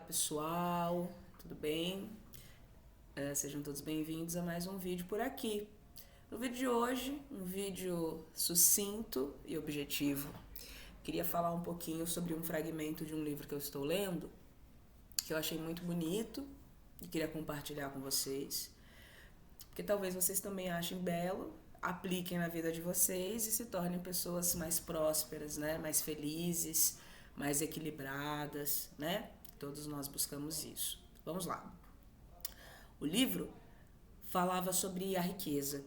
pessoal, tudo bem? Sejam todos bem-vindos a mais um vídeo por aqui. No vídeo de hoje, um vídeo sucinto e objetivo. Queria falar um pouquinho sobre um fragmento de um livro que eu estou lendo, que eu achei muito bonito e queria compartilhar com vocês, porque talvez vocês também achem belo, apliquem na vida de vocês e se tornem pessoas mais prósperas, né? Mais felizes, mais equilibradas, né? Todos nós buscamos isso. Vamos lá. O livro falava sobre a riqueza.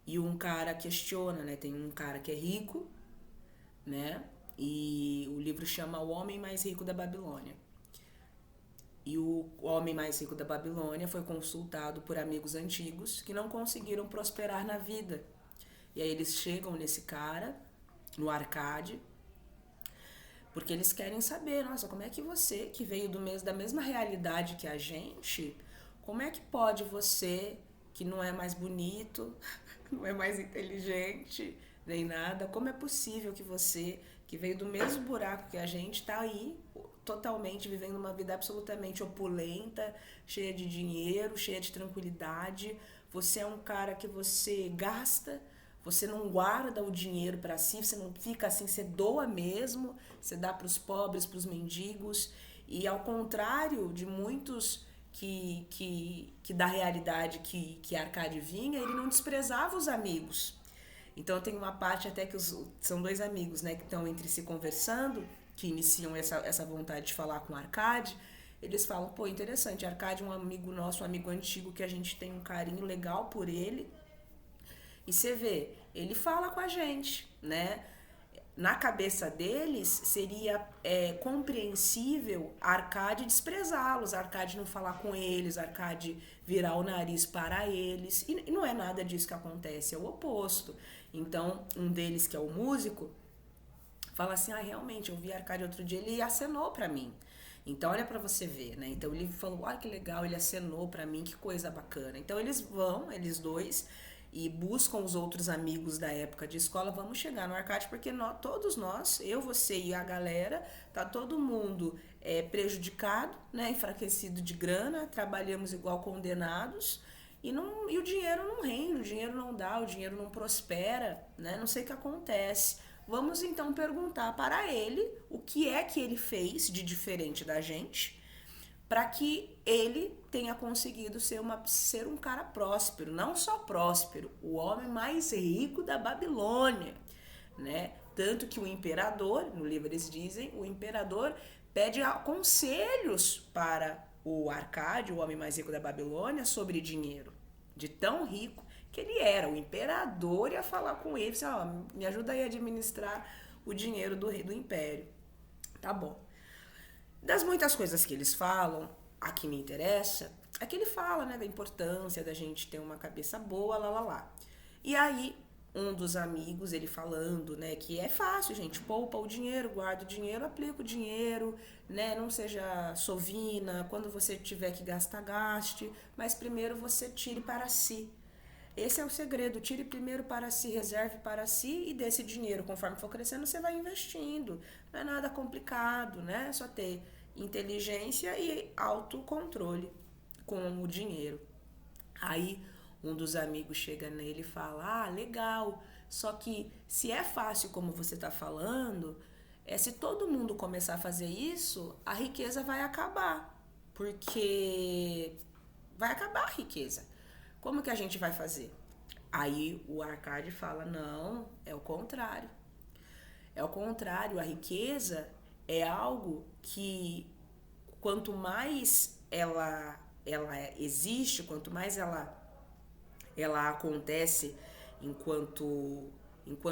E um cara questiona, né? Tem um cara que é rico, né? E o livro chama O Homem Mais Rico da Babilônia. E o homem mais rico da Babilônia foi consultado por amigos antigos que não conseguiram prosperar na vida. E aí eles chegam nesse cara, no Arcade, porque eles querem saber, nossa, como é que você, que veio da mesma realidade que a gente, como é que pode você, que não é mais bonito, não é mais inteligente, nem nada, como é possível que você, que veio do mesmo buraco que a gente, está aí totalmente vivendo uma vida absolutamente opulenta, cheia de dinheiro, cheia de tranquilidade. Você é um cara que você gasta, você não guarda o dinheiro para si, você não fica assim, você doa mesmo, você dá para os pobres, para os mendigos. E ao contrário de muitos que da realidade que Arcade vinha, ele não desprezava os amigos. Então tem uma parte até que são dois amigos, né, que estão entre si conversando, que iniciam essa vontade de falar com Arcade. Eles falam, pô, interessante, Arcade é um amigo nosso, um amigo antigo que a gente tem um carinho legal por ele. E você vê, ele fala com a gente, né? Na cabeça deles seria compreensível Arcade desprezá-los, Arcade não falar com eles, Arcade virar o nariz para eles. E não é nada disso que acontece, é o oposto. Então, um deles, que é o músico, fala assim, realmente, eu vi Arcade outro dia, ele acenou para mim. Então, olha para você ver, né? Então, ele falou, olha que legal, ele acenou para mim, que coisa bacana. Então, eles dois, e buscam os outros amigos da época de escola, vamos chegar no Arcade, porque todos nós, eu, você e a galera, tá todo mundo prejudicado, né? Enfraquecido de grana, trabalhamos igual condenados, e o dinheiro não rende, o dinheiro não dá, o dinheiro não prospera, né? Não sei o que acontece. Vamos então perguntar para ele o que é que ele fez de diferente da gente para que ele tenha conseguido ser um cara próspero, não só próspero, o homem mais rico da Babilônia, né? Tanto que o imperador, no livro eles dizem, o imperador pede conselhos para o Arcade, o homem mais rico da Babilônia, sobre dinheiro, de tão rico que ele era. O imperador ia falar com ele, assim, me ajuda aí a administrar o dinheiro do rei do império. Tá bom. Das muitas coisas que eles falam, a que me interessa, é que ele fala, né, da importância da gente ter uma cabeça boa, lá. E aí, um dos amigos, ele falando, né, que é fácil, gente, poupa o dinheiro, guarda o dinheiro, aplica o dinheiro, né, não seja sovina, quando você tiver que gastar, gaste, mas primeiro você tire para si. Esse é o segredo, tire primeiro para si, reserve para si e desse dinheiro, conforme for crescendo, você vai investindo. Não é nada complicado, né? É só ter inteligência e autocontrole com o dinheiro. Aí um dos amigos chega nele e fala, legal, só que se é fácil como você está falando, se todo mundo começar a fazer isso, a riqueza vai acabar, porque vai acabar a riqueza. Como que a gente vai fazer? Aí o Arcade fala, não, é o contrário. É o contrário, a riqueza é algo que quanto mais ela existe, quanto mais ela acontece enquanto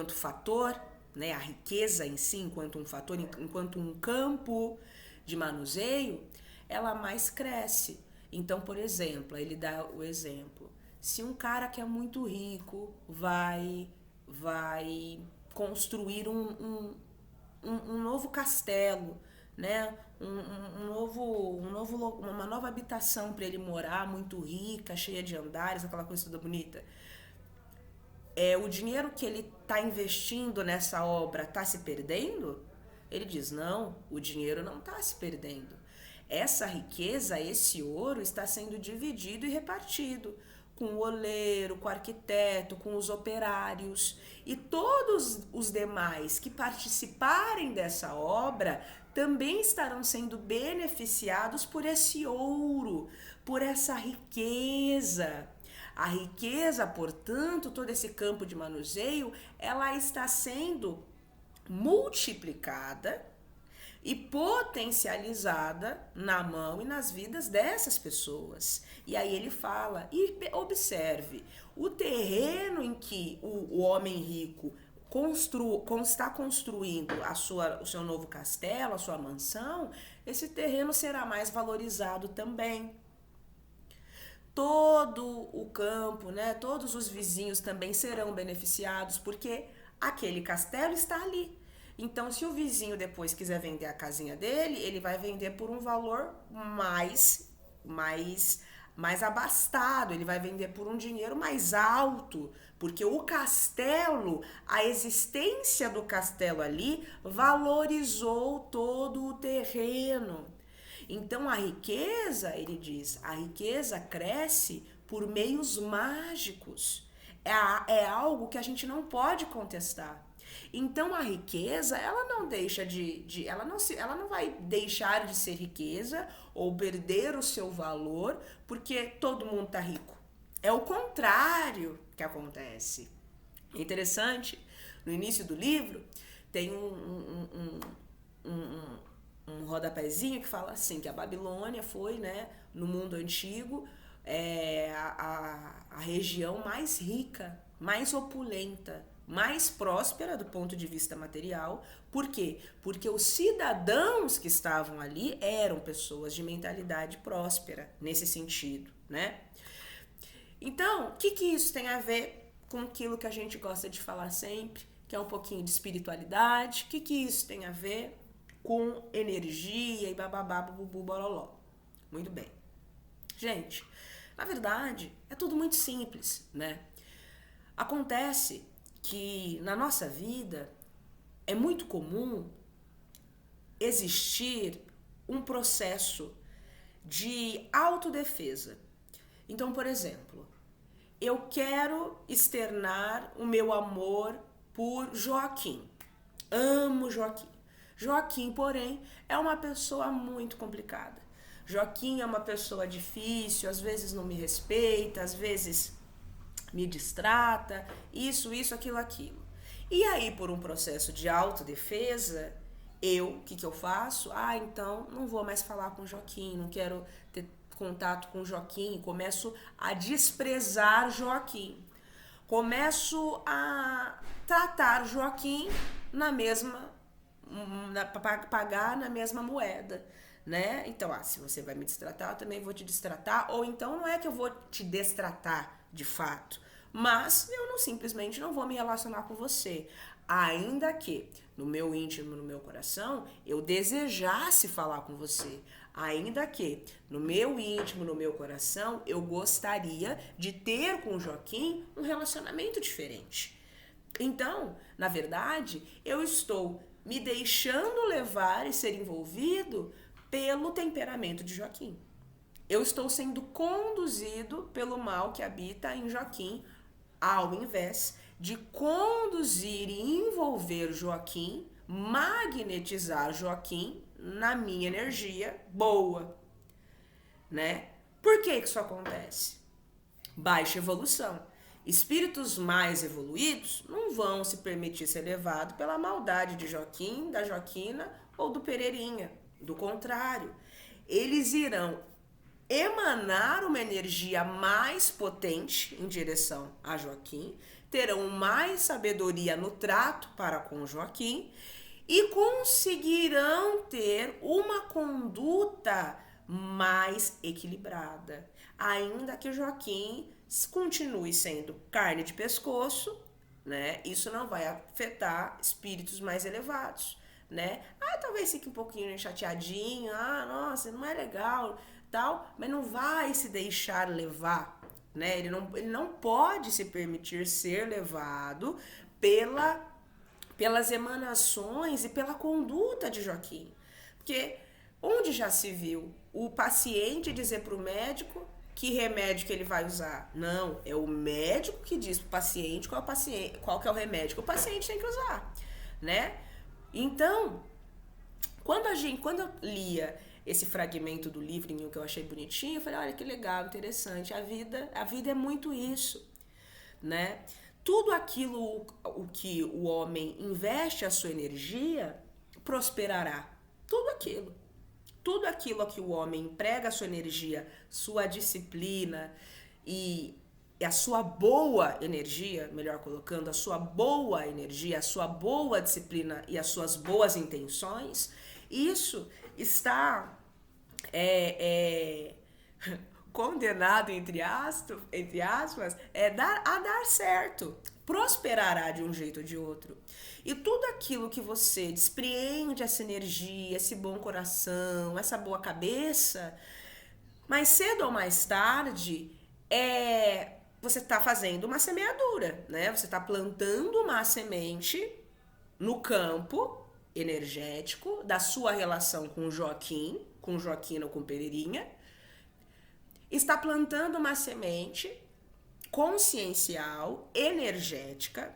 fator, né, a riqueza em si enquanto um fator, enquanto um campo de manuseio, ela mais cresce. Então, por exemplo, ele dá o exemplo, se um cara que é muito rico vai construir um novo castelo, né? Uma nova habitação para ele morar, muito rica, cheia de andares, aquela coisa toda bonita. O dinheiro que ele está investindo nessa obra está se perdendo? Ele diz, não, o dinheiro não está se perdendo. essa riqueza, esse ouro está sendo dividido e repartido com o oleiro, com o arquiteto, com os operários e todos os demais que participarem dessa obra também estarão sendo beneficiados por esse ouro, por essa riqueza. A riqueza, portanto, todo esse campo de manuseio, ela está sendo multiplicada e potencializada na mão e nas vidas dessas pessoas. E aí ele fala, e observe, o terreno em que o homem rico está construindo o seu novo castelo, a sua mansão, esse terreno será mais valorizado também. Todo o campo, né, todos os vizinhos também serão beneficiados, porque aquele castelo está ali. Então, se o vizinho depois quiser vender a casinha dele, ele vai vender por um valor mais abastado, ele vai vender por um dinheiro mais alto, porque o castelo, a existência do castelo ali, valorizou todo o terreno. Então, a riqueza, ele diz, a riqueza cresce por meios mágicos. É algo que a gente não pode contestar. Então a riqueza, ela não deixa ela não vai deixar de ser riqueza ou perder o seu valor porque todo mundo tá rico. É o contrário que acontece. É interessante, no início do livro tem um rodapézinho que fala assim, que a Babilônia foi, né, no mundo antigo, a região mais rica, mais opulenta, mais próspera do ponto de vista material. Por quê? Porque os cidadãos que estavam ali eram pessoas de mentalidade próspera, nesse sentido, né? Então, o que isso tem a ver com aquilo que a gente gosta de falar sempre, que é um pouquinho de espiritualidade? O que isso tem a ver com energia e bababá, bubu, bololó? Muito bem. Gente, na verdade, é tudo muito simples, né? Acontece que na nossa vida é muito comum existir um processo de autodefesa. Então, por exemplo, eu quero externar o meu amor por Joaquim. Amo Joaquim. Joaquim, porém, é uma pessoa muito complicada. Joaquim é uma pessoa difícil, às vezes não me respeita, às vezes me distrata, isso, aquilo. E aí, por um processo de autodefesa, o que eu faço? Então não vou mais falar com o Joaquim, não quero ter contato com o Joaquim, começo a desprezar Joaquim. Começo a tratar Joaquim pagar na mesma moeda, né? Então, se você vai me destratar, eu também vou te destratar, ou então não é que eu vou te destratar de fato, mas eu simplesmente não vou me relacionar com você, ainda que no meu íntimo, no meu coração, eu desejasse falar com você, ainda que no meu íntimo, no meu coração, eu gostaria de ter com o Joaquim um relacionamento diferente. Então, na verdade, eu estou me deixando levar e ser envolvido pelo temperamento de Joaquim. Eu estou sendo conduzido pelo mal que habita em Joaquim, ao invés de conduzir e envolver Joaquim, magnetizar Joaquim na minha energia boa, né? Por que isso acontece? Baixa evolução. Espíritos mais evoluídos não vão se permitir ser levados pela maldade de Joaquim, da Joaquina ou do Pereirinha. Do contrário, eles irão emanar uma energia mais potente em direção a Joaquim, terão mais sabedoria no trato para com Joaquim e conseguirão ter uma conduta mais equilibrada, ainda que Joaquim continue sendo carne de pescoço, né? Isso não vai afetar espíritos mais elevados, né? Talvez fique um pouquinho chateadinho, nossa, não é legal, tal, mas não vai se deixar levar, né? Ele não pode se permitir ser levado pelas emanações e pela conduta de Joaquim, porque Onde já se viu o paciente dizer para o médico que remédio que ele vai usar? Não, é o médico que diz para o paciente qual que é o remédio que o paciente tem que usar, né? Então, quando eu lia esse fragmento do livrinho que eu achei bonitinho, eu falei, olha que legal, interessante, a vida é muito isso, né? Tudo aquilo o que o homem investe a sua energia prosperará. Tudo aquilo a que o homem emprega a sua energia, sua disciplina e a sua boa energia, melhor colocando, a sua boa energia, a sua boa disciplina e as suas boas intenções, isso está condenado, entre aspas, a dar certo. Prosperará de um jeito ou de outro. E tudo aquilo que você despreende, essa energia, esse bom coração, essa boa cabeça, mais cedo ou mais tarde, você está fazendo uma semeadura, né? Você está plantando uma semente no campo energético da sua relação com Joaquina ou com Pereirinha. Está plantando uma semente consciencial, energética,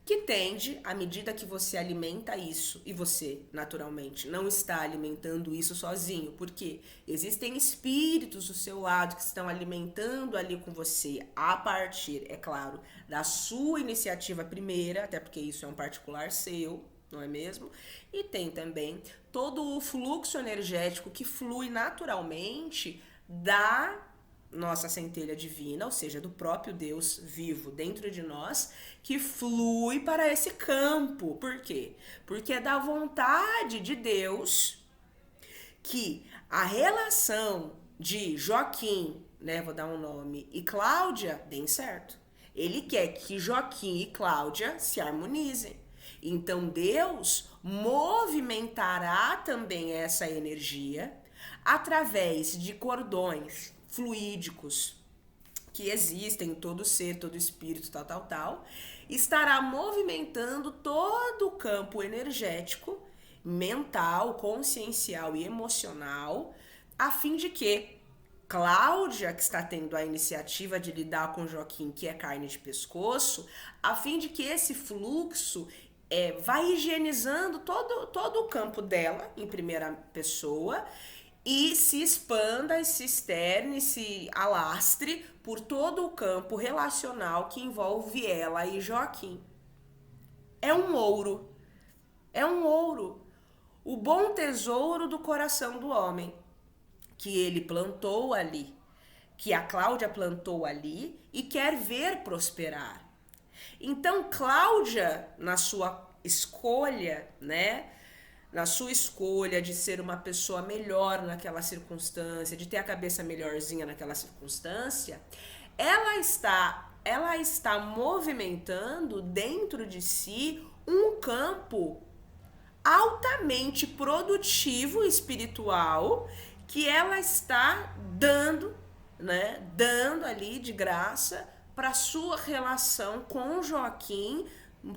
que tende, à medida que você alimenta isso, e você, naturalmente, não está alimentando isso sozinho, porque existem espíritos do seu lado que estão alimentando ali com você, a partir, é claro, da sua iniciativa primeira, até porque isso é um particular seu, não é mesmo? E tem também todo o fluxo energético que flui naturalmente da nossa centelha divina, ou seja, do próprio Deus vivo dentro de nós, que flui para esse campo. Por quê? Porque é da vontade de Deus que a relação de Joaquim, né, vou dar um nome, e Cláudia deem certo. Ele quer que Joaquim e Cláudia se harmonizem. Então Deus movimentará também essa energia através de cordões fluídicos que existem em todo ser, todo espírito, tal, estará movimentando todo o campo energético, mental, consciencial e emocional, a fim de que Cláudia, que está tendo a iniciativa de lidar com Joaquim, que é carne de pescoço, a fim de que esse fluxo vá higienizando todo o campo dela, em primeira pessoa, e se expanda, e se externe, e se alastre por todo o campo relacional que envolve ela e Joaquim. É um ouro. O bom tesouro do coração do homem, que ele plantou ali, que a Cláudia plantou ali e quer ver prosperar. Então, Cláudia, na sua escolha, né? Na sua escolha de ser uma pessoa melhor naquela circunstância, de ter a cabeça melhorzinha naquela circunstância, ela está movimentando dentro de si um campo altamente produtivo espiritual que ela está dando, né? Dando ali de graça para sua relação com Joaquim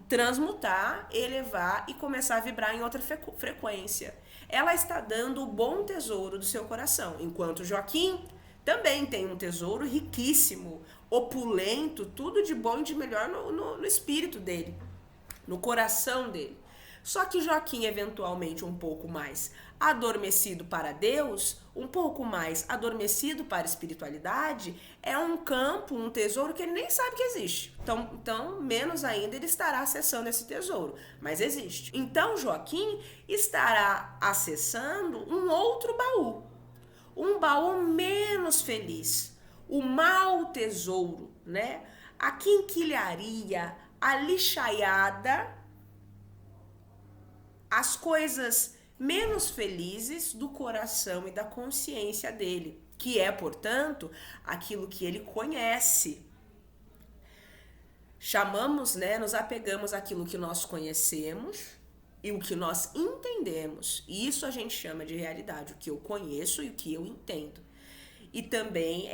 transmutar, elevar e começar a vibrar em outra frequência. Ela está dando o bom tesouro do seu coração, enquanto Joaquim também tem um tesouro riquíssimo, opulento, tudo de bom e de melhor no espírito dele, no coração dele. Só que Joaquim, eventualmente um pouco mais adormecido para Deus, um pouco mais adormecido para a espiritualidade, é um campo, um tesouro que ele nem sabe que existe. Então, menos ainda ele estará acessando esse tesouro, mas existe. Então, Joaquim estará acessando um outro baú, um baú menos feliz, o mau tesouro, né? A quinquilharia, a lixaiada, as coisas menos felizes do coração e da consciência dele, que é, portanto, aquilo que ele conhece. Chamamos, né, nos apegamos àquilo que nós conhecemos e o que nós entendemos. E isso a gente chama de realidade, o que eu conheço e o que eu entendo. e também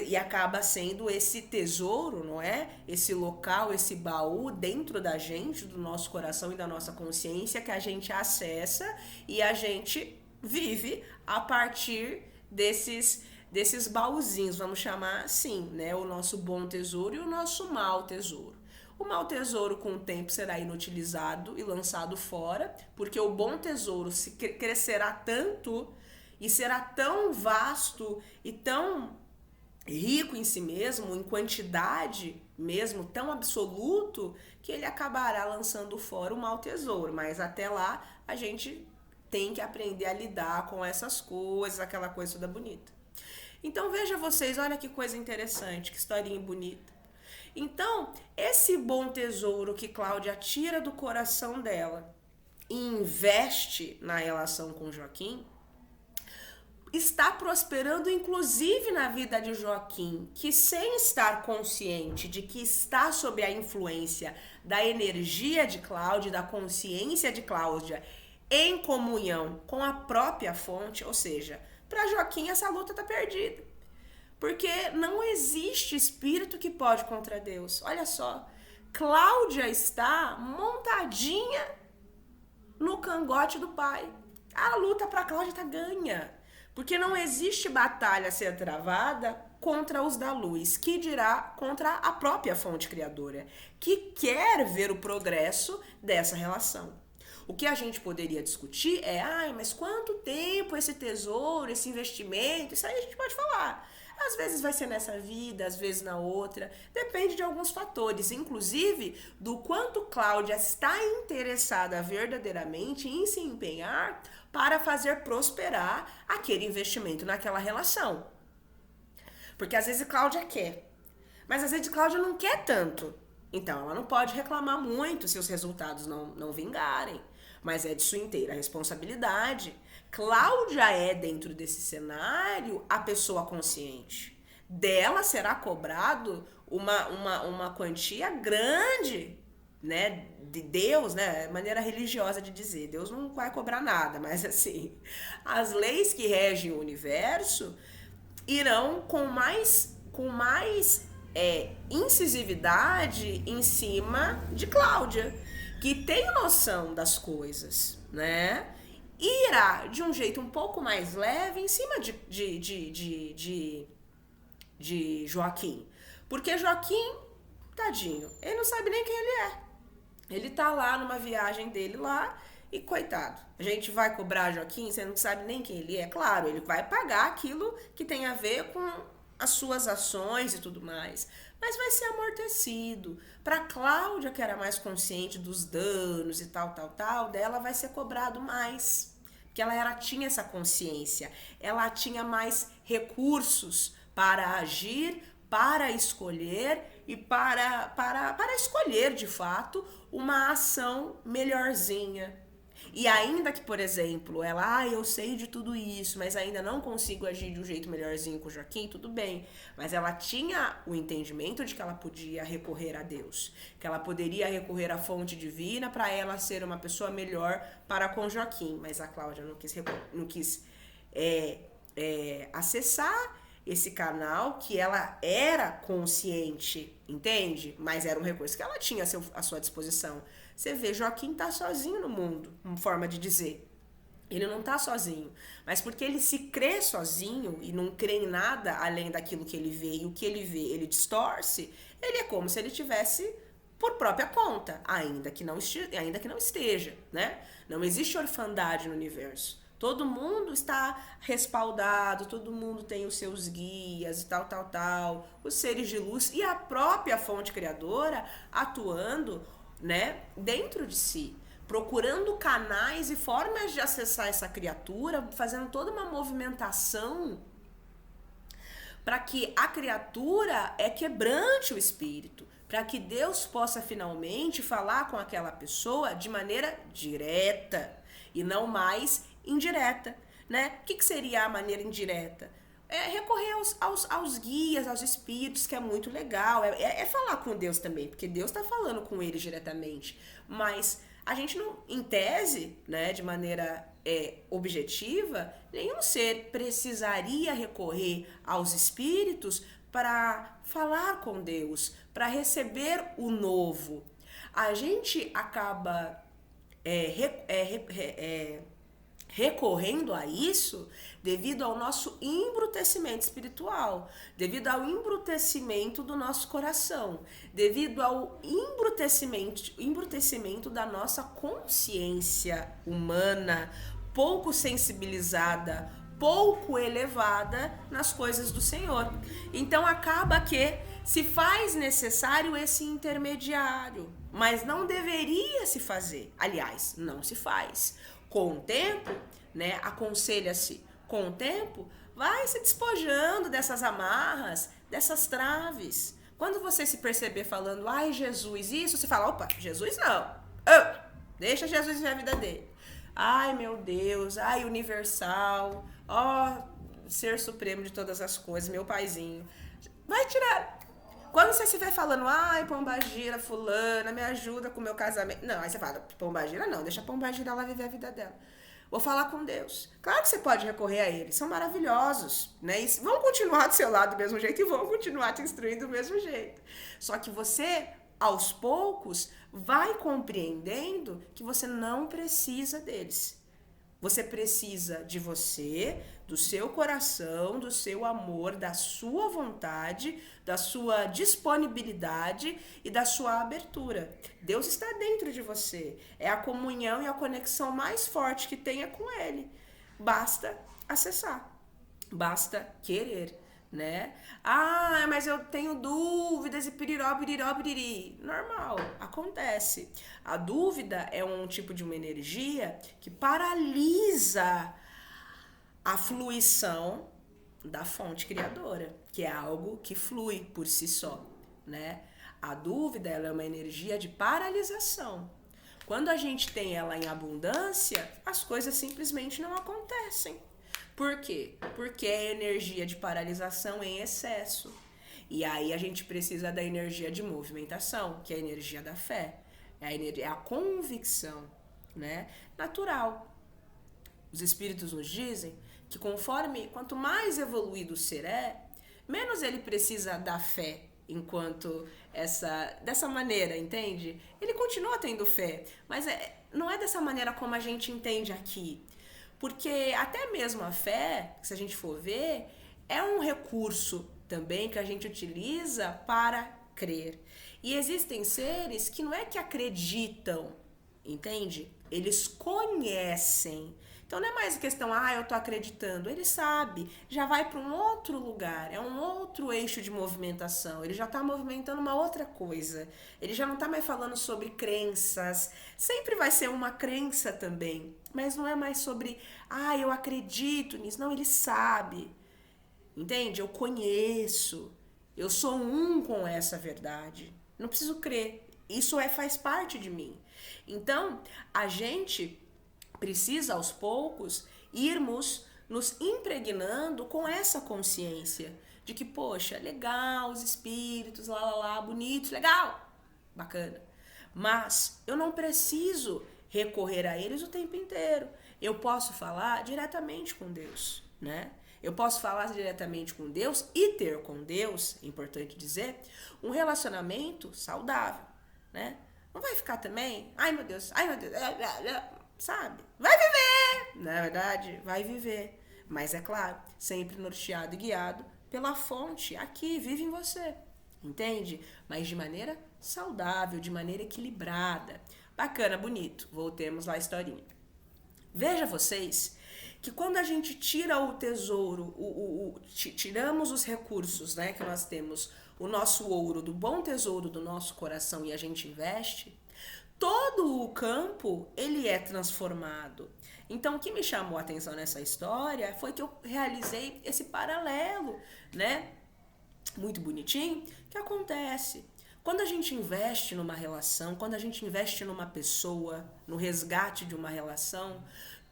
e acaba sendo esse tesouro, não é? Esse local, esse baú dentro da gente, do nosso coração e da nossa consciência que a gente acessa e a gente vive a partir desses baúzinhos, vamos chamar assim, né? O nosso bom tesouro e o nosso mau tesouro. O mau tesouro, com o tempo, será inutilizado e lançado fora, porque o bom tesouro se crescerá tanto e será tão vasto e tão rico em si mesmo, em quantidade mesmo, tão absoluto, que ele acabará lançando fora o mau tesouro. Mas até lá, a gente tem que aprender a lidar com essas coisas, aquela coisa toda bonita. Então, veja vocês, olha que coisa interessante, que historinha bonita. Então, esse bom tesouro que Cláudia tira do coração dela e investe na relação com Joaquim, está prosperando inclusive na vida de Joaquim, que sem estar consciente de que está sob a influência da energia de Cláudia, da consciência de Cláudia, em comunhão com a própria fonte, ou seja, para Joaquim essa luta está perdida. Porque não existe espírito que pode contra Deus. Olha só, Cláudia está montadinha no cangote do pai. A luta para Cláudia tá ganha. Porque não existe batalha a ser travada contra os da luz, que dirá contra a própria fonte criadora, que quer ver o progresso dessa relação. O que a gente poderia discutir é, mas quanto tempo esse tesouro, esse investimento, isso aí a gente pode falar. Às vezes vai ser nessa vida, às vezes na outra, depende de alguns fatores, inclusive do quanto Cláudia está interessada verdadeiramente em se empenhar para fazer prosperar aquele investimento naquela relação. Porque às vezes Cláudia quer, mas às vezes Cláudia não quer tanto. Então ela não pode reclamar muito se os resultados não vingarem, mas é de sua inteira responsabilidade. Cláudia é, dentro desse cenário, a pessoa consciente. Dela será cobrado uma quantia grande, né? De Deus, né? Maneira religiosa de dizer. Deus não vai cobrar nada, mas assim, as leis que regem o universo irão com mais incisividade em cima de Cláudia, que tem noção das coisas, né? Irá de um jeito um pouco mais leve em cima de Joaquim. Porque Joaquim, tadinho, ele não sabe nem quem ele é. Ele tá lá numa viagem dele lá e coitado. A gente vai cobrar Joaquim, você não sabe nem quem ele é. Claro, ele vai pagar aquilo que tem a ver com as suas ações e tudo mais. Mas vai ser amortecido. Para Cláudia, que era mais consciente dos danos e tal, dela vai ser cobrado mais. Porque ela tinha essa consciência. Ela tinha mais recursos para agir, para escolher e para escolher, de fato, uma ação melhorzinha. E ainda que, por exemplo, ela, eu sei de tudo isso, mas ainda não consigo agir de um jeito melhorzinho com o Joaquim, tudo bem. Mas ela tinha o entendimento de que ela podia recorrer a Deus, que ela poderia recorrer à fonte divina para ela ser uma pessoa melhor para com Joaquim. Mas a Cláudia não quis acessar esse canal que ela era consciente, entende? Mas era um recurso que ela tinha à sua disposição. Você vê, Joaquim tá sozinho no mundo, uma forma de dizer. Ele não tá sozinho, mas porque ele se crê sozinho e não crê em nada além daquilo que ele vê, e o que ele vê ele distorce, ele é como se ele tivesse por própria conta, ainda que não esteja, né? Não existe orfandade no universo. Todo mundo está respaldado, todo mundo tem os seus guias e tal, os seres de luz e a própria fonte criadora atuando, né, dentro de si, procurando canais e formas de acessar essa criatura, fazendo toda uma movimentação para que a criatura quebrante o espírito, para que Deus possa finalmente falar com aquela pessoa de maneira direta e não mais indireta, né? O que seria a maneira indireta? Recorrer aos guias, aos espíritos, que é muito legal, falar com Deus também, porque Deus está falando com eles diretamente, mas a gente não, em tese, né, de maneira objetiva, nenhum ser precisaria recorrer aos espíritos para falar com Deus, para receber o novo. A gente acaba recorrendo a isso devido ao nosso embrutecimento espiritual, devido ao embrutecimento do nosso coração, devido ao embrutecimento da nossa consciência humana, pouco sensibilizada, pouco elevada nas coisas do Senhor. Então acaba que se faz necessário esse intermediário, mas não deveria se fazer. Aliás, não se faz. Com o tempo, né, aconselha-se, com o tempo, vai se despojando dessas amarras, dessas traves. Quando você se perceber falando, ai Jesus, isso, você fala, opa, Jesus não. Deixa Jesus ver a vida dele. Ai meu Deus, ai universal, ó ser supremo de todas as coisas, meu paizinho. Vai tirar. Quando você se vê falando, ai Pombagira, fulana, me ajuda com o meu casamento. Não, aí você fala, Pombagira não, deixa a Pombagira lá viver a vida dela. Vou falar com Deus. Claro que você pode recorrer a eles, são maravilhosos, né? E vão continuar do seu lado do mesmo jeito e vão continuar te instruindo do mesmo jeito. Só que você, aos poucos, vai compreendendo que você não precisa deles. Você precisa de você, do seu coração, do seu amor, da sua vontade, da sua disponibilidade e da sua abertura. Deus está dentro de você. É a comunhão e a conexão mais forte que tenha com Ele. Basta acessar. Basta querer, né? Ah, mas eu tenho dúvidas e piriró, piriró, piriri. Normal, acontece. A dúvida é um tipo de uma energia que paralisa a fluição da fonte criadora, que é algo que flui por si só, né? A dúvida, ela é uma energia de paralisação. Quando a gente tem ela em abundância, as coisas simplesmente não acontecem. Por quê? Porque é energia de paralisação em excesso. E aí a gente precisa da energia de movimentação, que é a energia da fé. É a convicção, né? Natural. Os espíritos nos dizem que quanto mais evoluído o ser é, menos ele precisa da fé enquanto dessa maneira, entende? Ele continua tendo fé, mas não é dessa maneira como a gente entende aqui. Porque até mesmo a fé, se a gente for ver, é um recurso também que a gente utiliza para crer. E existem seres que não é que acreditam, entende? Eles conhecem. Então não é mais questão, eu tô acreditando. Ele sabe, já vai para um outro lugar, é um outro eixo de movimentação. Ele já tá movimentando uma outra coisa. Ele já não tá mais falando sobre crenças. Sempre vai ser uma crença também, mas não é mais sobre, eu acredito nisso. Não, ele sabe. Entende? Eu conheço. Eu sou um com essa verdade. Não preciso crer. Isso faz parte de mim. Então, a gente precisa, aos poucos, irmos nos impregnando com essa consciência de que, poxa, legal, os espíritos, bonitos, legal, bacana. Mas eu não preciso recorrer a eles o tempo inteiro. Eu posso falar diretamente com Deus, né? Eu posso falar diretamente com Deus e ter com Deus, é importante dizer, um relacionamento saudável, né? Não vai ficar também, ai meu Deus, sabe? Vai viver! Na verdade, vai viver. Mas é claro, sempre norteado e guiado pela fonte aqui, vive em você. Entende? Mas de maneira saudável, de maneira equilibrada. Bacana, bonito. Voltemos lá à historinha. Veja vocês que quando a gente tira o tesouro, tiramos os recursos, né, que nós temos, o nosso ouro do bom tesouro do nosso coração e a gente investe, todo o campo, ele é transformado. Então, o que me chamou a atenção nessa história foi que eu realizei esse paralelo, né? Muito bonitinho, que acontece. Quando a gente investe numa relação, quando a gente investe numa pessoa, no resgate de uma relação,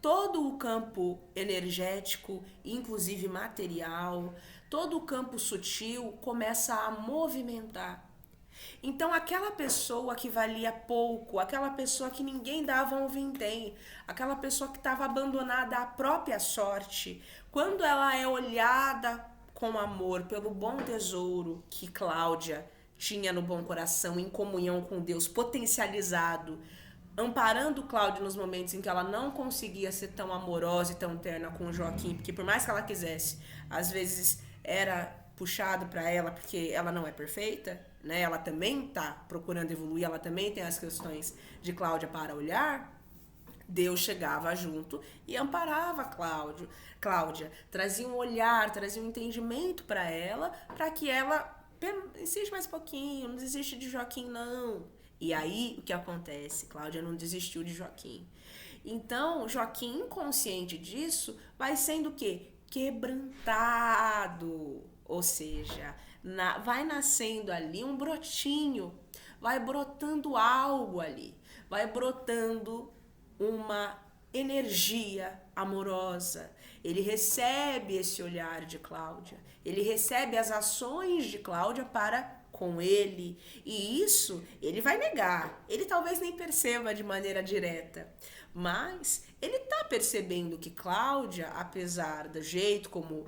todo o campo energético, inclusive material, todo o campo sutil começa a movimentar. Então, aquela pessoa que valia pouco, aquela pessoa que ninguém dava um vintém, aquela pessoa que estava abandonada à própria sorte, quando ela é olhada com amor pelo bom tesouro que Cláudia tinha no bom coração, em comunhão com Deus, potencializado, amparando Cláudia nos momentos em que ela não conseguia ser tão amorosa e tão terna com o Joaquim, porque por mais que ela quisesse, às vezes era puxado para ela porque ela não é perfeita, né? Ela também tá procurando evoluir, ela também tem as questões de Cláudia para olhar. Deus chegava junto e amparava Cláudia, trazia um olhar, trazia um entendimento para ela, para que ela insiste mais um pouquinho, não desiste de Joaquim não. E aí o que acontece? Cláudia não desistiu de Joaquim. Então, Joaquim, inconsciente disso, vai sendo o quê? Quebrantado. Ou seja, vai nascendo ali um brotinho, vai brotando algo ali, vai brotando uma energia amorosa. Ele recebe esse olhar de Cláudia, ele recebe as ações de Cláudia para com ele, e isso ele vai negar. Ele talvez nem perceba de maneira direta, mas ele tá percebendo que Cláudia, apesar do jeito como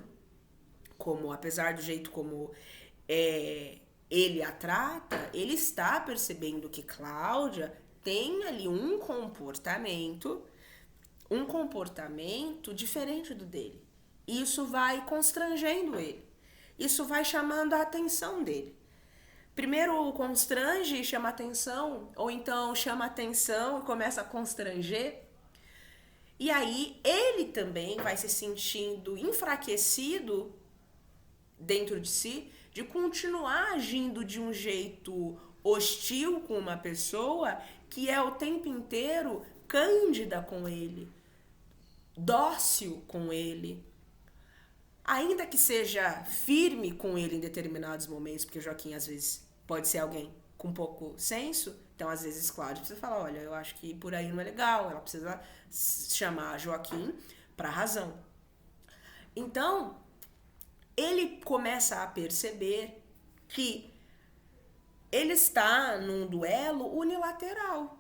ele a trata, ele está percebendo que Cláudia tem ali um comportamento diferente do dele. Isso vai constrangendo ele. Isso vai chamando a atenção dele. Primeiro constrange e chama atenção, ou então chama atenção e começa a constranger. E aí ele também vai se sentindo enfraquecido dentro de si, de continuar agindo de um jeito hostil com uma pessoa que é o tempo inteiro cândida com ele, dócil com ele, ainda que seja firme com ele em determinados momentos, porque o Joaquim às vezes pode ser alguém com pouco senso, então às vezes Cláudia precisa falar, olha, eu acho que por aí não é legal, ela precisa chamar Joaquim para razão. Então, ele começa a perceber que ele está num duelo unilateral.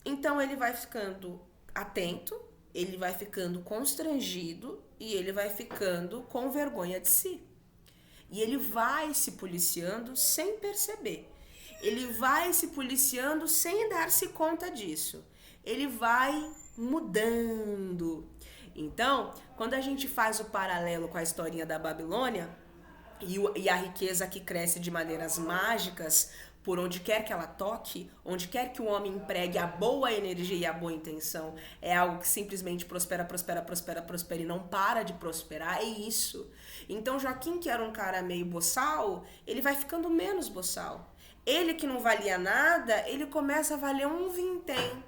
Então ele vai ficando atento, ele vai ficando constrangido e ele vai ficando com vergonha de si. E ele vai se policiando sem perceber. Ele vai se policiando sem dar-se conta disso. Ele vai mudando. Então, quando a gente faz o paralelo com a historinha da Babilônia e a riqueza que cresce de maneiras mágicas por onde quer que ela toque, onde quer que o homem empregue a boa energia e a boa intenção, é algo que simplesmente prospera e não para de prosperar, é isso. Então Joaquim, que era um cara meio boçal, ele vai ficando menos boçal. Ele que não valia nada, ele começa a valer um vintém.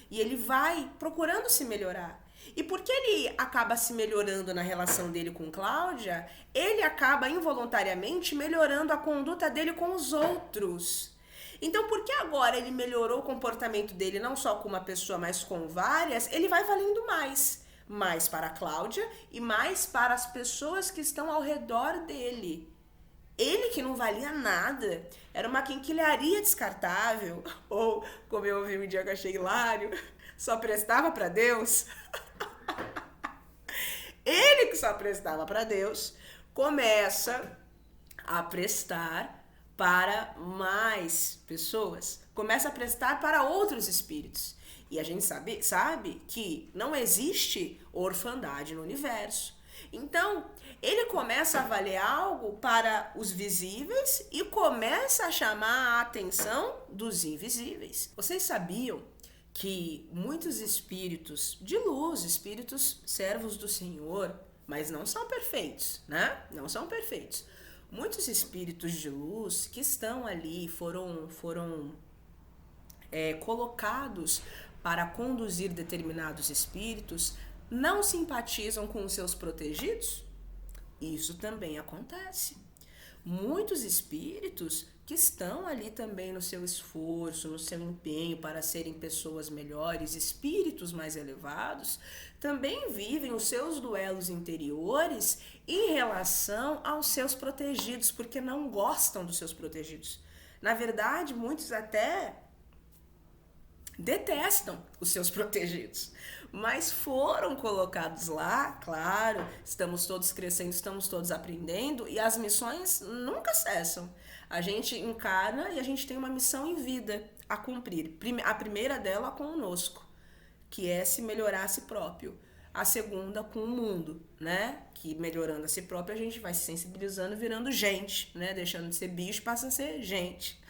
E ele vai procurando se melhorar. E porque ele acaba se melhorando na relação dele com Cláudia, ele acaba involuntariamente melhorando a conduta dele com os outros. Então, porque agora ele melhorou o comportamento dele não só com uma pessoa, mas com várias, ele vai valendo mais. Mais para a Cláudia e mais para as pessoas que estão ao redor dele. Ele que não valia nada, era uma quinquilharia descartável, ou, como eu ouvi um dia que eu achei hilário, só prestava para Deus. Ele que só prestava para Deus, começa a prestar para mais pessoas, começa a prestar para outros espíritos. E a gente sabe que não existe orfandade no universo. Então, ele começa a valer algo para os visíveis e começa a chamar a atenção dos invisíveis. Vocês sabiam que muitos espíritos de luz, espíritos servos do Senhor, mas não são perfeitos, né? Não são perfeitos. Muitos espíritos de luz que estão ali, foram colocados para conduzir determinados espíritos, não simpatizam com os seus protegidos? Isso também acontece. Muitos espíritos que estão ali também no seu esforço, no seu empenho para serem pessoas melhores, espíritos mais elevados, também vivem os seus duelos interiores em relação aos seus protegidos, porque não gostam dos seus protegidos. Na verdade, muitos até detestam os seus protegidos, mas foram colocados lá, claro, estamos todos crescendo, estamos todos aprendendo e as missões nunca cessam. A gente encarna e a gente tem uma missão em vida a cumprir. A primeira dela conosco, que é se melhorar a si próprio. A segunda com o mundo, né? Que melhorando a si próprio a gente vai se sensibilizando, virando gente, né? Deixando de ser bicho, passa a ser gente,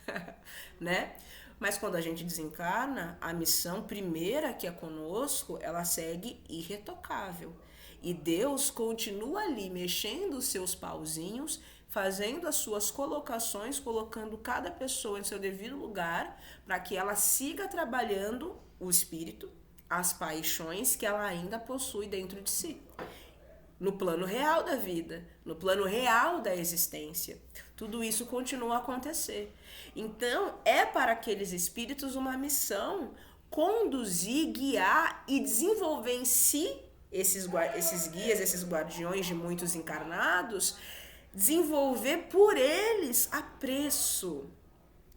né? Mas quando a gente desencarna, a missão primeira que é conosco, ela segue irretocável. E Deus continua ali mexendo os seus pauzinhos, fazendo as suas colocações, colocando cada pessoa em seu devido lugar, para que ela siga trabalhando o espírito, as paixões que ela ainda possui dentro de si. No plano real da vida, no plano real da existência. Tudo isso continua a acontecer. Então, é para aqueles espíritos uma missão conduzir, guiar e desenvolver em si esses guias, esses guardiões de muitos encarnados, desenvolver por eles apreço.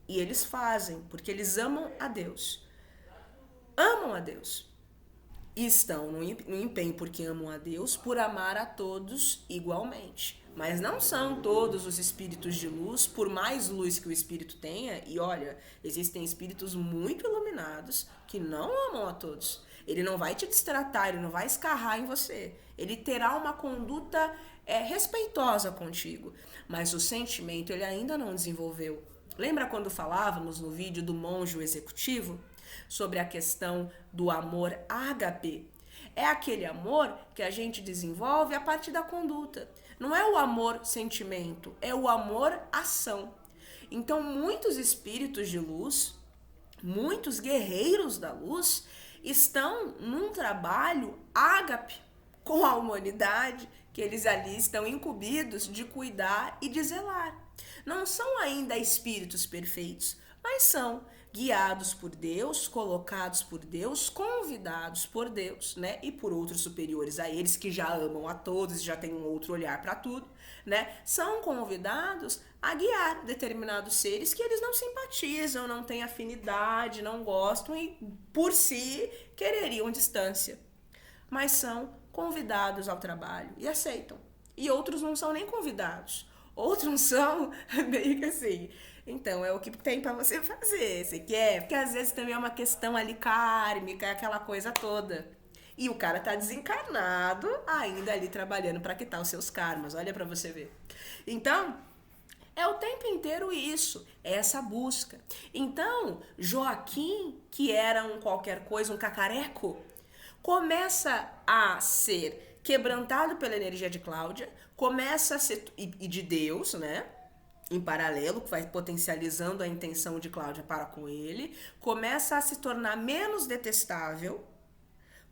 E eles fazem, porque eles amam a Deus. Amam a Deus. E estão no empenho porque amam a Deus, por amar a todos igualmente. Mas não são todos os espíritos de luz, por mais luz que o espírito tenha, e olha, existem espíritos muito iluminados que não amam a todos. Ele não vai te destratar, ele não vai escarrar em você. Ele terá uma conduta respeitosa contigo, mas o sentimento ele ainda não desenvolveu. Lembra quando falávamos no vídeo do monge executivo? Sobre a questão do amor ágape. É aquele amor que a gente desenvolve a partir da conduta. Não é o amor sentimento, é o amor ação. Então, muitos espíritos de luz, muitos guerreiros da luz, estão num trabalho ágape com a humanidade, que eles ali estão incumbidos de cuidar e de zelar. Não são ainda espíritos perfeitos, mas são guiados por Deus, colocados por Deus, convidados por Deus, né? E por outros superiores a eles que já amam a todos, já têm um outro olhar para tudo, né? São convidados a guiar determinados seres que eles não simpatizam, não têm afinidade, não gostam e por si quereriam distância. Mas são convidados ao trabalho e aceitam. E outros não são nem convidados. Outros são meio que assim. Então, é o que tem pra você fazer. Você quer? Porque às vezes também é uma questão ali kármica, aquela coisa toda. E o cara tá desencarnado, ainda ali trabalhando pra quitar os seus karmas. Olha pra você ver. Então, é o tempo inteiro isso, é essa busca. Então, Joaquim, que era um qualquer coisa, um cacareco, começa a ser quebrantado pela energia de Cláudia, começa a ser, e de Deus, né? Em paralelo, que vai potencializando a intenção de Cláudia para com ele, começa a se tornar menos detestável,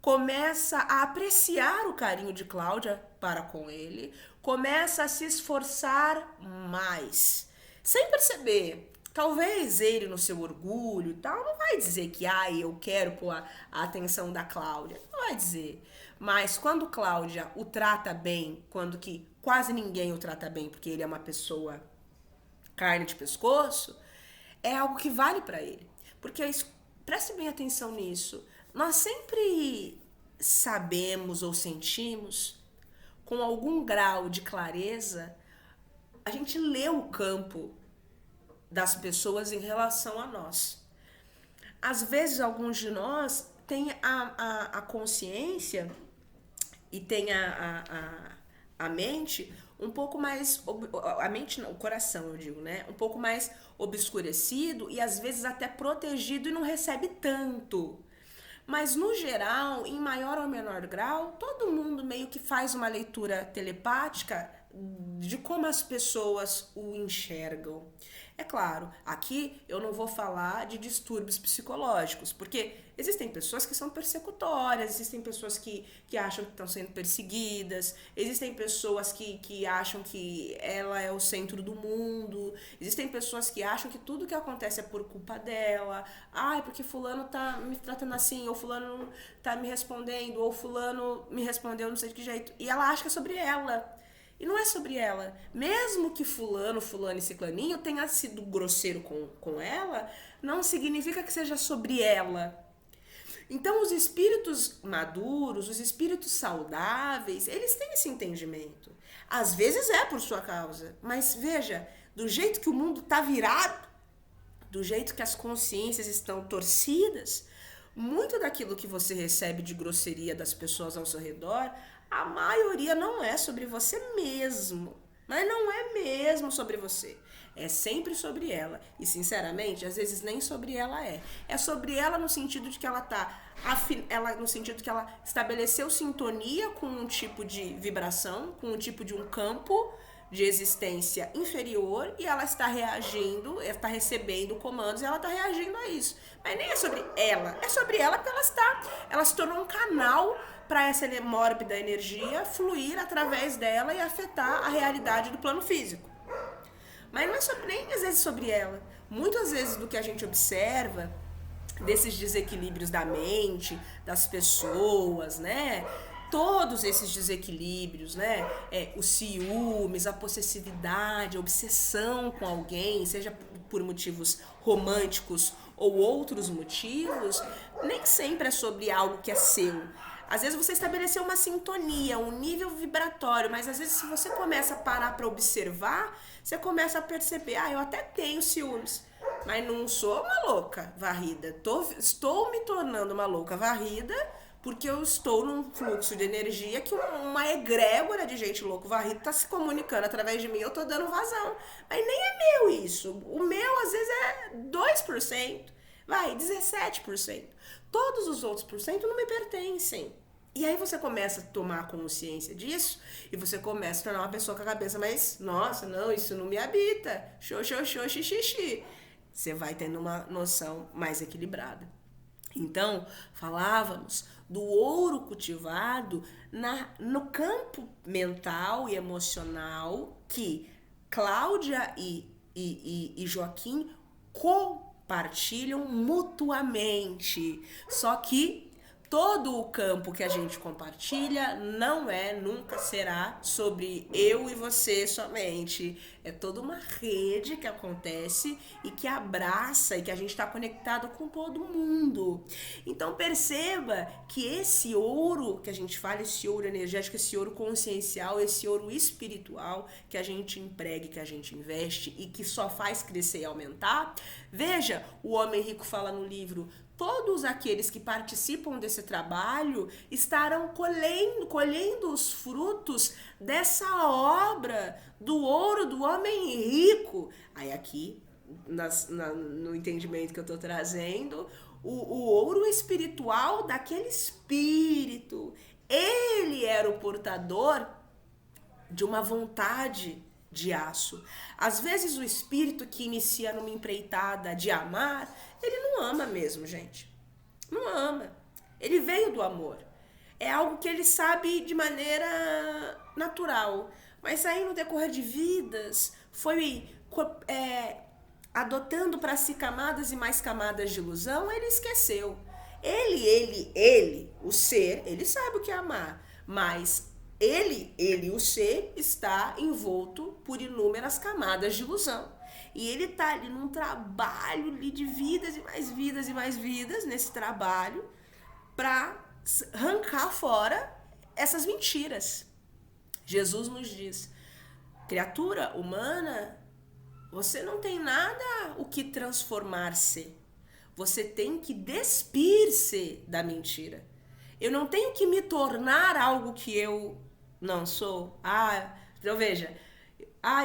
começa a apreciar o carinho de Cláudia para com ele, começa a se esforçar mais, sem perceber. Talvez ele, no seu orgulho e tal, não vai dizer que eu quero pôr a atenção da Cláudia. Não vai dizer. Mas quando Cláudia o trata bem, quando que quase ninguém o trata bem, porque ele é uma pessoa carne de pescoço, é algo que vale para ele. Porque, preste bem atenção nisso, nós sempre sabemos ou sentimos, com algum grau de clareza, a gente lê o campo das pessoas em relação a nós. Às vezes, alguns de nós têm a consciência e têm a mente um pouco mais, a mente não, o coração eu digo, né? Um pouco mais obscurecido e às vezes até protegido e não recebe tanto. Mas no geral, em maior ou menor grau, todo mundo meio que faz uma leitura telepática de como as pessoas o enxergam. É claro, aqui eu não vou falar de distúrbios psicológicos, porque existem pessoas que são persecutórias, existem pessoas que acham que estão sendo perseguidas, existem pessoas que acham que ela é o centro do mundo, existem pessoas que acham que tudo que acontece é por culpa dela, porque fulano tá me tratando assim, ou fulano tá me respondendo, ou fulano me respondeu não sei de que jeito, e ela acha que é sobre ela. E não é sobre ela. Mesmo que fulano e ciclaninho tenha sido grosseiro com ela, não significa que seja sobre ela. Então, os espíritos maduros, os espíritos saudáveis, eles têm esse entendimento. Às vezes é por sua causa, mas veja, do jeito que o mundo está virado, do jeito que as consciências estão torcidas, muito daquilo que você recebe de grosseria das pessoas ao seu redor, a maioria não é sobre você mesmo. Mas não é mesmo sobre você. É sempre sobre ela. E, sinceramente, às vezes nem sobre ela é. É sobre ela no sentido de que no sentido que ela estabeleceu sintonia com um tipo de vibração, com um tipo de um campo de existência inferior, e ela está reagindo, está recebendo comandos e ela está reagindo a isso. Mas nem é sobre ela, é sobre ela porque ela se tornou um canal para essa mórbida energia fluir através dela e afetar a realidade do plano físico. Mas não é nem às vezes sobre ela. Muitas vezes do que a gente observa, desses desequilíbrios da mente, das pessoas, né? Todos esses desequilíbrios, né? Os ciúmes, a possessividade, a obsessão com alguém, seja por motivos românticos ou outros motivos, nem sempre é sobre algo que é seu. Às vezes você estabeleceu uma sintonia, um nível vibratório, mas às vezes se você começa a parar para observar, você começa a perceber, eu até tenho ciúmes, mas não sou uma louca varrida. Estou me tornando uma louca varrida porque eu estou num fluxo de energia que uma egrégora de gente louco varrida está se comunicando através de mim, eu estou dando vazão. Mas nem é meu isso. O meu às vezes é 2%, 17%. Todos os outros % não me pertencem. E aí você começa a tomar consciência disso e você começa a tornar uma pessoa com a cabeça mais, nossa, não, isso não me habita, xixi. Você vai tendo uma noção mais equilibrada. Então, falávamos do ouro cultivado no campo mental e emocional que Cláudia e Joaquim compartilham mutuamente. Só que todo o campo que a gente compartilha nunca será sobre eu e você somente. É toda uma rede que acontece e que abraça e que a gente está conectado com todo mundo. Então perceba que esse ouro que a gente fala, esse ouro energético, esse ouro consciencial, esse ouro espiritual que a gente emprega, que a gente investe e que só faz crescer e aumentar. Veja, o Homem Rico fala no livro, todos aqueles que participam desse trabalho estarão colhendo os frutos dessa obra do ouro do homem rico. Aí aqui, no entendimento que eu estou trazendo, o ouro espiritual daquele espírito. Ele era o portador de uma vontade de aço. Às vezes o espírito que inicia numa empreitada de amar, ele não ama mesmo, gente. Não ama. Ele veio do amor. É algo que ele sabe de maneira natural. Mas aí no decorrer de vidas, foi adotando para si camadas e mais camadas de ilusão, ele esqueceu. Ele, o ser, ele sabe o que é amar. Mas ele, o ser, está envolto por inúmeras camadas de ilusão. E ele está ali num trabalho ali de vidas e mais vidas e mais vidas, nesse trabalho, para arrancar fora essas mentiras. Jesus nos diz, criatura humana, você não tem nada o que transformar-se. Você tem que despir-se da mentira. Eu não tenho que me tornar algo que eu não sou. Então veja,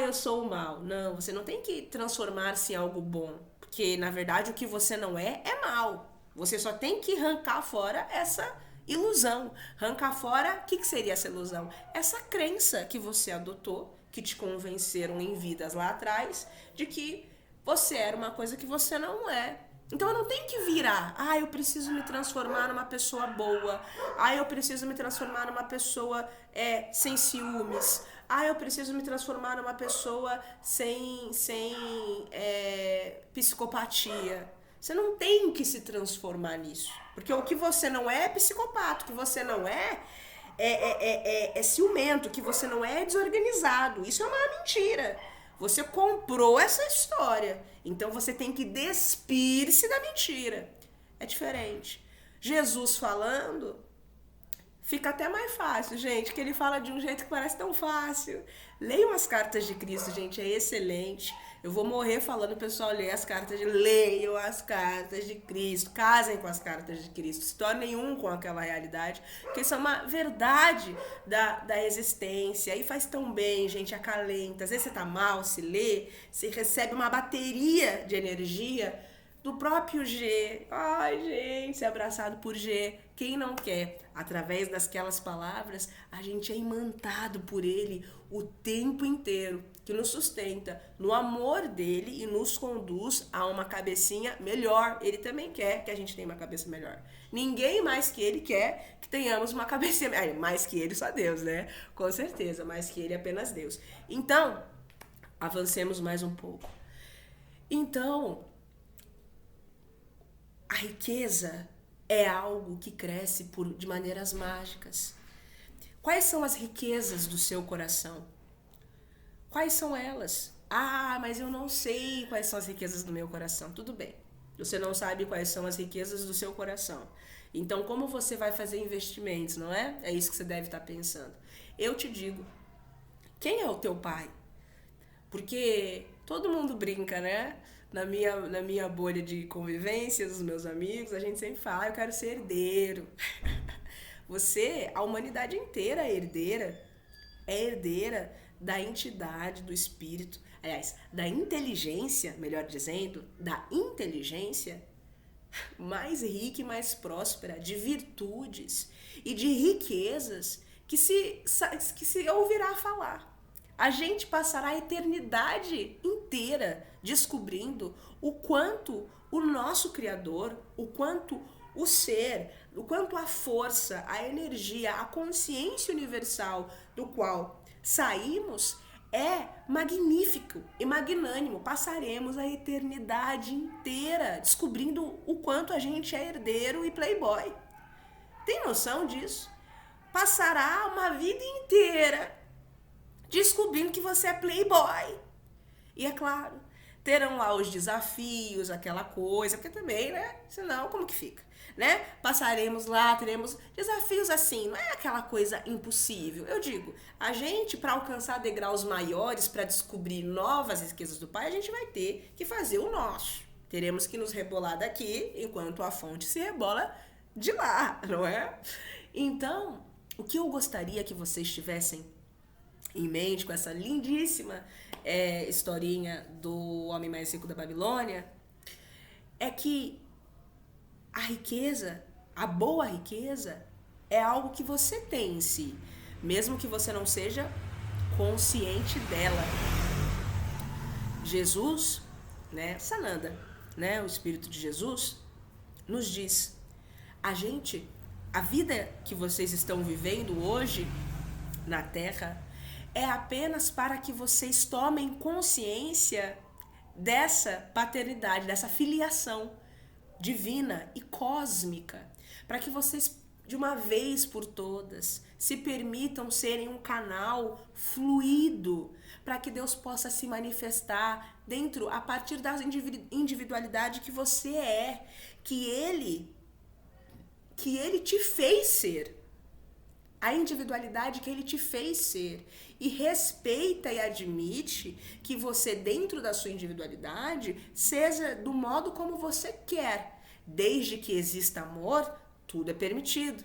eu sou o mal. Não, você não tem que transformar-se em algo bom. Porque, na verdade, o que você não é mal. Você só tem que arrancar fora essa ilusão. Arrancar fora, o que seria essa ilusão? Essa crença que você adotou, que te convenceram em vidas lá atrás, de que você era uma coisa que você não é. Então eu não tenho que virar, eu preciso me transformar numa pessoa boa, eu preciso me transformar numa pessoa sem ciúmes, eu preciso me transformar numa pessoa sem psicopatia. Você não tem que se transformar nisso, porque o que você não é psicopata, o que você não é é ciumento, que você não é desorganizado. Isso é uma mentira. Você comprou essa história. Então você tem que despir-se da mentira. É diferente. Jesus falando, fica até mais fácil, gente, que ele fala de um jeito que parece tão fácil. Leiam as cartas de Cristo, gente, é excelente. Eu vou morrer falando, pessoal, leiam as cartas de Cristo, casem com as cartas de Cristo, se tornem um com aquela realidade, porque isso é uma verdade da existência, e faz tão bem, gente, acalenta. Às vezes você tá mal, se lê, você recebe uma bateria de energia do próprio G. Ai, gente, ser abraçado por G. Quem não quer? Através daquelas palavras, a gente é imantado por ele o tempo inteiro, que nos sustenta no amor dele e nos conduz a uma cabecinha melhor. Ele também quer que a gente tenha uma cabeça melhor. Ninguém mais que ele quer que tenhamos uma cabecinha melhor. Mais que ele, só Deus, né? Com certeza, mais que ele, apenas Deus. Então, avancemos mais um pouco. Então, a riqueza é algo que cresce de maneiras mágicas. Quais são as riquezas do seu coração? Quais são elas? Ah, mas eu não sei quais são as riquezas do meu coração. Tudo bem. Você não sabe quais são as riquezas do seu coração. Então, como você vai fazer investimentos, não é? É isso que você deve estar pensando. Eu te digo, quem é o teu pai? Porque todo mundo brinca, né? Na minha bolha de convivência, dos meus amigos, a gente sempre fala, eu quero ser herdeiro. A humanidade inteira é herdeira da entidade, do espírito, aliás, da inteligência, melhor dizendo, da inteligência mais rica e mais próspera, de virtudes e de riquezas que se ouvirá falar. A gente passará a eternidade inteira descobrindo o quanto o nosso Criador, o quanto o ser, o quanto a força, a energia, a consciência universal do qual saímos é magnífico e magnânimo. Passaremos a eternidade inteira descobrindo o quanto a gente é herdeiro e playboy. Tem noção disso? Passará uma vida inteira descobrindo que você é playboy. E é claro, terão lá os desafios, aquela coisa, porque também, né? Senão, como que fica? Né? Passaremos lá, teremos desafios assim, não é aquela coisa impossível. Eu digo, a gente, para alcançar degraus maiores, para descobrir novas riquezas do Pai, a gente vai ter que fazer o nosso. Teremos que nos rebolar daqui, enquanto a fonte se rebola de lá, não é? Então, o que eu gostaria que vocês tivessem em mente com essa lindíssima historinha do homem mais rico da Babilônia, é que a riqueza, a boa riqueza, é algo que você tem em si, mesmo que você não seja consciente dela. Jesus, né, Sananda, né, o Espírito de Jesus, nos diz, a vida que vocês estão vivendo hoje na Terra é apenas para que vocês tomem consciência dessa paternidade, dessa filiação divina e cósmica, para que vocês, de uma vez por todas, se permitam serem um canal fluido, para que Deus possa se manifestar a partir da individualidade que você é, que Ele te fez ser. A individualidade que ele te fez ser, e respeita e admite que você, dentro da sua individualidade, seja do modo como você quer. Desde que exista amor, tudo é permitido.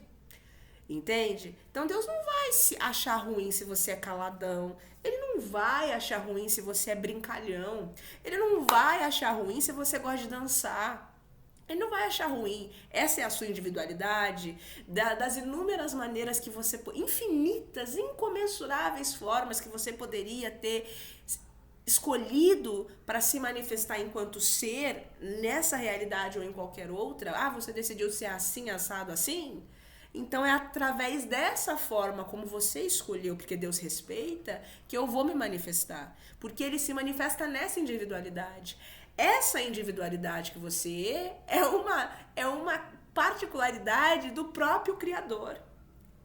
Entende? Então Deus não vai se achar ruim se você é caladão. Ele não vai achar ruim se você é brincalhão. Ele não vai achar ruim se você gosta de dançar. Ele não vai achar ruim. Essa é a sua individualidade, das inúmeras maneiras que você... infinitas, incomensuráveis formas que você poderia ter escolhido para se manifestar enquanto ser nessa realidade ou em qualquer outra. Ah, você decidiu ser assim, assado, assim? Então é através dessa forma como você escolheu, porque Deus respeita, que eu vou me manifestar. Porque Ele se manifesta nessa individualidade. Essa individualidade que você é uma particularidade do próprio Criador.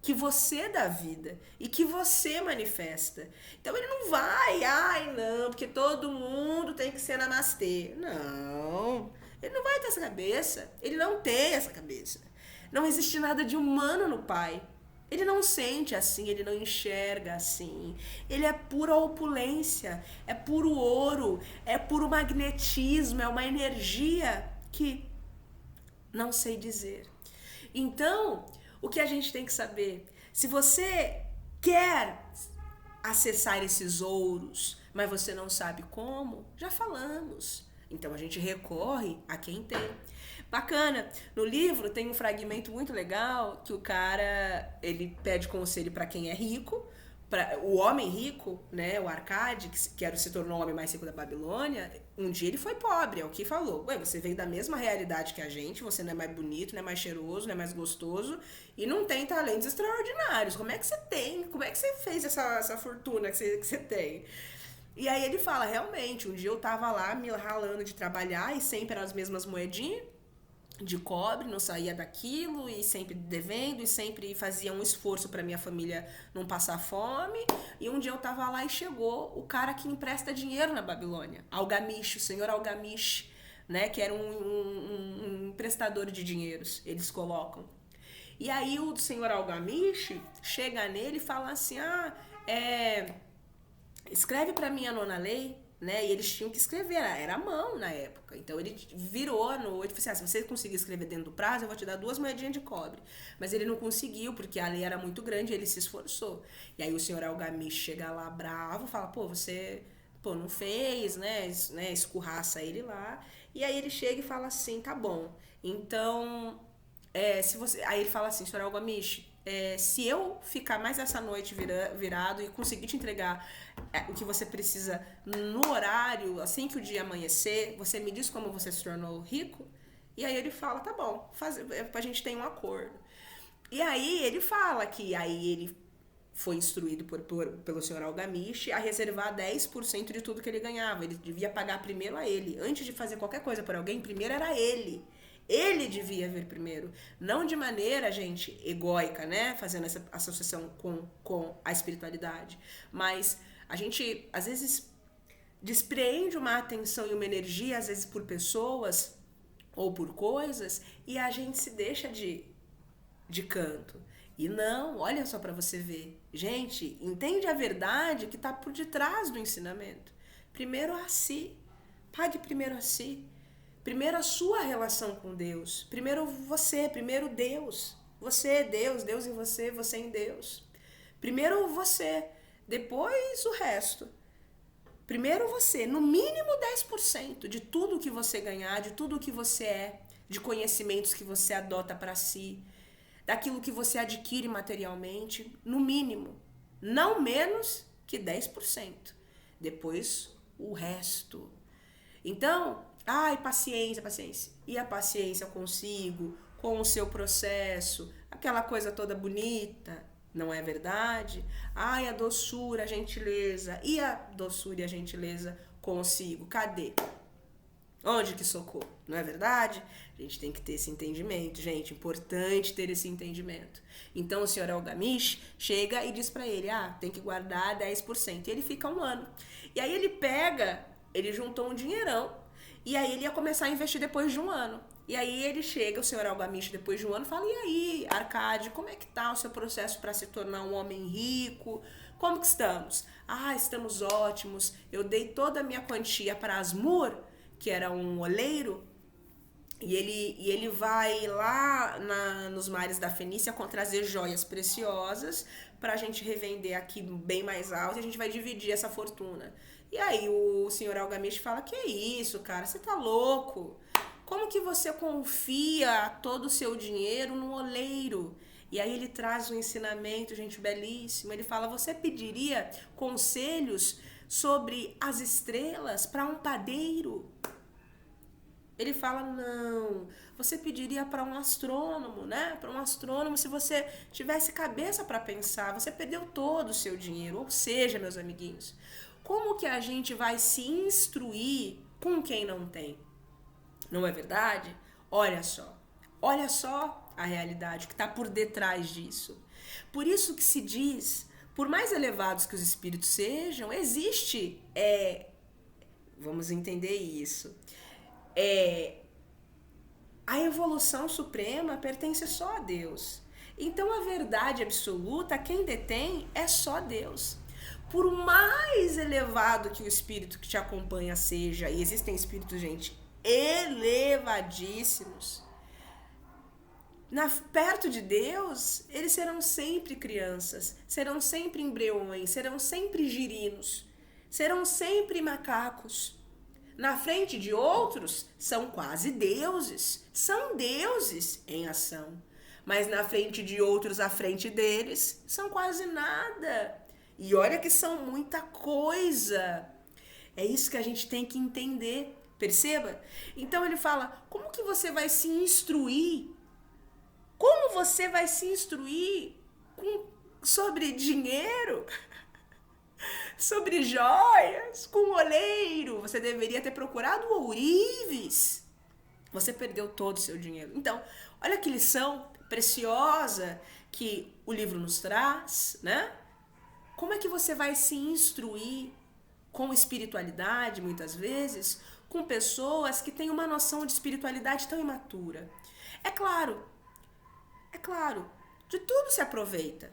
que você dá vida e que você manifesta. Então ele não vai, ai não, porque todo mundo tem que ser namastê. Não, ele não vai ter essa cabeça, ele não tem essa cabeça. Não existe nada de humano no Pai. Ele não sente assim, ele não enxerga assim. Ele é pura opulência, é puro ouro, é puro magnetismo, é uma energia que não sei dizer. Então, o que a gente tem que saber? Se você quer acessar esses ouros, mas você não sabe como, já falamos. Então a gente recorre a quem tem. Bacana. No livro tem um fragmento muito legal que o cara, ele pede conselho para quem é rico, para o homem rico, né, o Arcade, que se tornou o homem mais rico da Babilônia. Um dia ele foi pobre, é o que falou. Ué, você veio da mesma realidade que a gente, você não é mais bonito, não é mais cheiroso, não é mais gostoso e não tem talentos extraordinários. Como é que você tem? Como é que você fez essa fortuna que você tem? E aí ele fala, realmente, um dia eu tava lá me ralando de trabalhar e sempre eram as mesmas moedinhas de cobre, não saía daquilo e sempre devendo e sempre fazia um esforço para minha família não passar fome. E um dia eu tava lá e chegou o cara que empresta dinheiro na Babilônia, Algamish, o senhor Algamish, né, que era um emprestador de dinheiros, eles colocam. E aí o senhor Algamish chega nele e fala assim, escreve para mim a nona lei, né? E eles tinham que escrever, era a mão na época. Então ele virou à noite e falou assim, se você conseguir escrever dentro do prazo, eu vou te dar 2 moedinhas de cobre. Mas ele não conseguiu, porque a lei era muito grande, ele se esforçou. E aí o senhor Algamish chega lá bravo, fala, você não fez, né? Escurraça ele lá. E aí ele chega e fala assim, tá bom. Então, aí ele fala assim, senhor Algamish, se eu ficar mais essa noite virado e conseguir te entregar o que você precisa no horário, assim que o dia amanhecer, você me diz como você se tornou rico? E aí ele fala, tá bom, a gente tem um acordo. E aí ele fala que aí ele foi instruído pelo senhor Algamish a reservar 10% de tudo que ele ganhava. Ele devia pagar primeiro a ele. Antes de fazer qualquer coisa por alguém, primeiro era ele. Ele devia vir primeiro. Não de maneira, gente, egóica, né? Fazendo essa associação com a espiritualidade. Mas a gente, às vezes, despreende uma atenção e uma energia, às vezes por pessoas ou por coisas, e a gente se deixa de canto. E não, olha só para você ver. Gente, entende a verdade que está por detrás do ensinamento. Primeiro a si. Pague primeiro a si. Primeiro a sua relação com Deus. Primeiro você, primeiro Deus. Você, Deus em você, você em Deus. Primeiro você, depois o resto. Primeiro você, no mínimo 10% de tudo que você ganhar, de tudo que você é, de conhecimentos que você adota para si, daquilo que você adquire materialmente, no mínimo. Não menos que 10%. Depois o resto. Então, paciência. E a paciência consigo, com o seu processo, aquela coisa toda bonita, não é verdade? A doçura, a gentileza. E a doçura e a gentileza consigo? Cadê? Onde que socou? Não é verdade? A gente tem que ter esse entendimento, gente. Importante ter esse entendimento. Então o senhor Algamish chega e diz pra ele, tem que guardar 10%. E ele fica 1 ano. E aí ele juntou um dinheirão. E aí ele ia começar a investir depois de 1 ano. E aí ele chega, o senhor Algamish, depois de 1 ano, fala, e aí, Arcade, como é que tá o seu processo para se tornar um homem rico? Como que estamos? Estamos ótimos. Eu dei toda a minha quantia para Asmur, que era um oleiro, e ele vai lá nos mares da Fenícia trazer joias preciosas pra gente revender aqui bem mais alto e a gente vai dividir essa fortuna. E aí o senhor Algamish fala, que isso, cara, você tá louco? Como que você confia todo o seu dinheiro no oleiro? E aí ele traz um ensinamento, gente, belíssimo. Ele fala, você pediria conselhos sobre as estrelas para um padeiro? Ele fala, não, você pediria para um astrônomo, né? Para um astrônomo, se você tivesse cabeça para pensar, você perdeu todo o seu dinheiro. Ou seja, meus amiguinhos, como que a gente vai se instruir com quem não tem? Não é verdade? Olha só a realidade que está por detrás disso. Por isso que se diz, por mais elevados que os espíritos sejam, existe, vamos entender isso, a evolução suprema pertence só a Deus. Então a verdade absoluta, quem detém é só Deus. Por mais elevado que o espírito que te acompanha seja, e existem espíritos, gente, elevadíssimos, perto de Deus, eles serão sempre crianças, serão sempre embriões, serão sempre girinos, serão sempre macacos. Na frente de outros, são quase deuses, são deuses em ação. Mas na frente de outros, à frente deles, são quase nada. E olha que são muita coisa. É isso que a gente tem que entender, perceba? Então ele fala, como que você vai se instruir? Como você vai se instruir sobre dinheiro? Sobre joias, com oleiro? Você deveria ter procurado ourives. Você perdeu todo o seu dinheiro. Então, olha que lição preciosa que o livro nos traz, né? Como é que você vai se instruir com espiritualidade, muitas vezes, com pessoas que têm uma noção de espiritualidade tão imatura? É claro, de tudo se aproveita.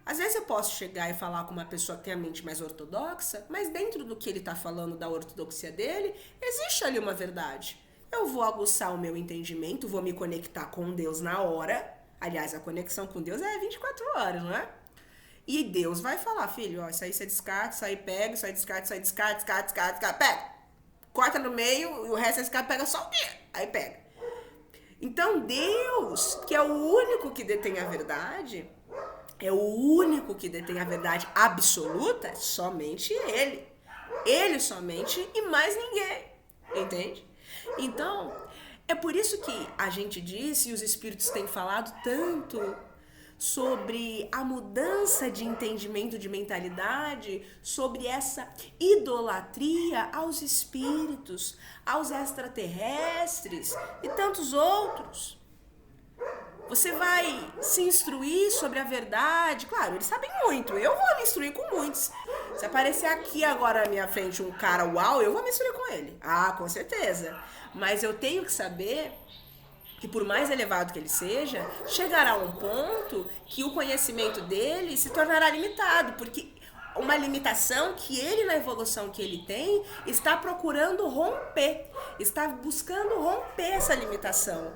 Às vezes eu posso chegar e falar com uma pessoa que tem a mente mais ortodoxa, mas dentro do que ele está falando da ortodoxia dele, existe ali uma verdade. Eu vou aguçar o meu entendimento, vou me conectar com Deus na hora. Aliás, a conexão com Deus é 24 horas, não é? E Deus vai falar, filho, ó, isso aí você descarta, isso aí pega, isso aí descarta, isso aí descarta, pega. Corta no meio e o resto você descarta, pega só o quê? Aí pega. Então Deus, que é o único que detém a verdade, é o único que detém a verdade absoluta, somente Ele. Ele somente e mais ninguém. Entende? Então, é por isso que a gente diz, e os espíritos têm falado tanto sobre a mudança de entendimento, de mentalidade, sobre essa idolatria aos espíritos, aos extraterrestres e tantos outros. Você vai se instruir sobre a verdade. Claro, eles sabem muito. Eu vou me instruir com muitos. Se aparecer aqui agora na minha frente um cara uau, eu vou me instruir com ele. Ah, com certeza. Mas eu tenho que saber que por mais elevado que ele seja, chegará um ponto que o conhecimento dele se tornará limitado. Porque uma limitação que ele, na evolução que ele tem, está procurando romper, está buscando romper essa limitação,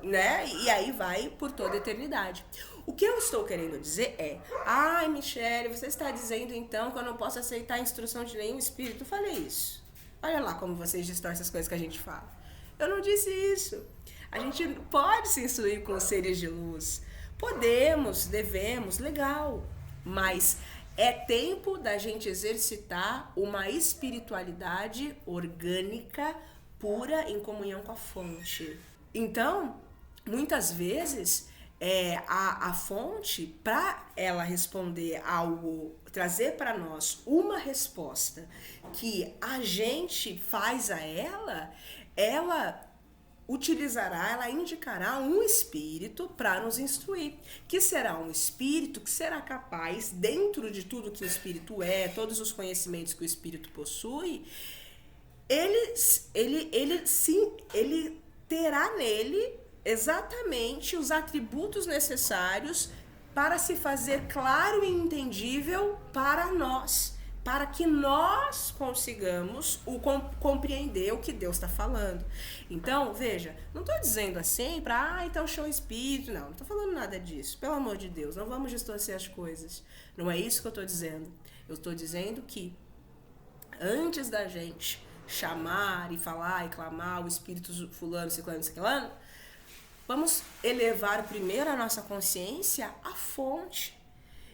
né? E aí vai por toda a eternidade. O que eu estou querendo dizer é, ai, Michele, você está dizendo então que eu não posso aceitar a instrução de nenhum espírito? Eu falei isso. Olha lá como vocês distorcem as coisas que a gente fala. Eu não disse isso. A gente pode se instruir com os seres de luz. Podemos, devemos, legal. Mas é tempo da gente exercitar uma espiritualidade orgânica, pura, em comunhão com a fonte. Então, muitas vezes, a fonte, para ela responder algo, trazer para nós uma resposta que a gente faz a ela utilizará, ela indicará um espírito para nos instruir, que será um espírito que será capaz, dentro de tudo que o espírito é, todos os conhecimentos que o espírito possui, ele terá nele exatamente os atributos necessários para se fazer claro e entendível para nós, para que nós consigamos compreender o que Deus está falando. Então, veja, não estou dizendo assim para, então show espírito, não estou falando nada disso, pelo amor de Deus, não vamos distorcer as coisas, não é isso que eu estou dizendo. Eu estou dizendo que antes da gente chamar e falar e clamar o espírito fulano, ciclano, ciclano, vamos elevar primeiro a nossa consciência à fonte.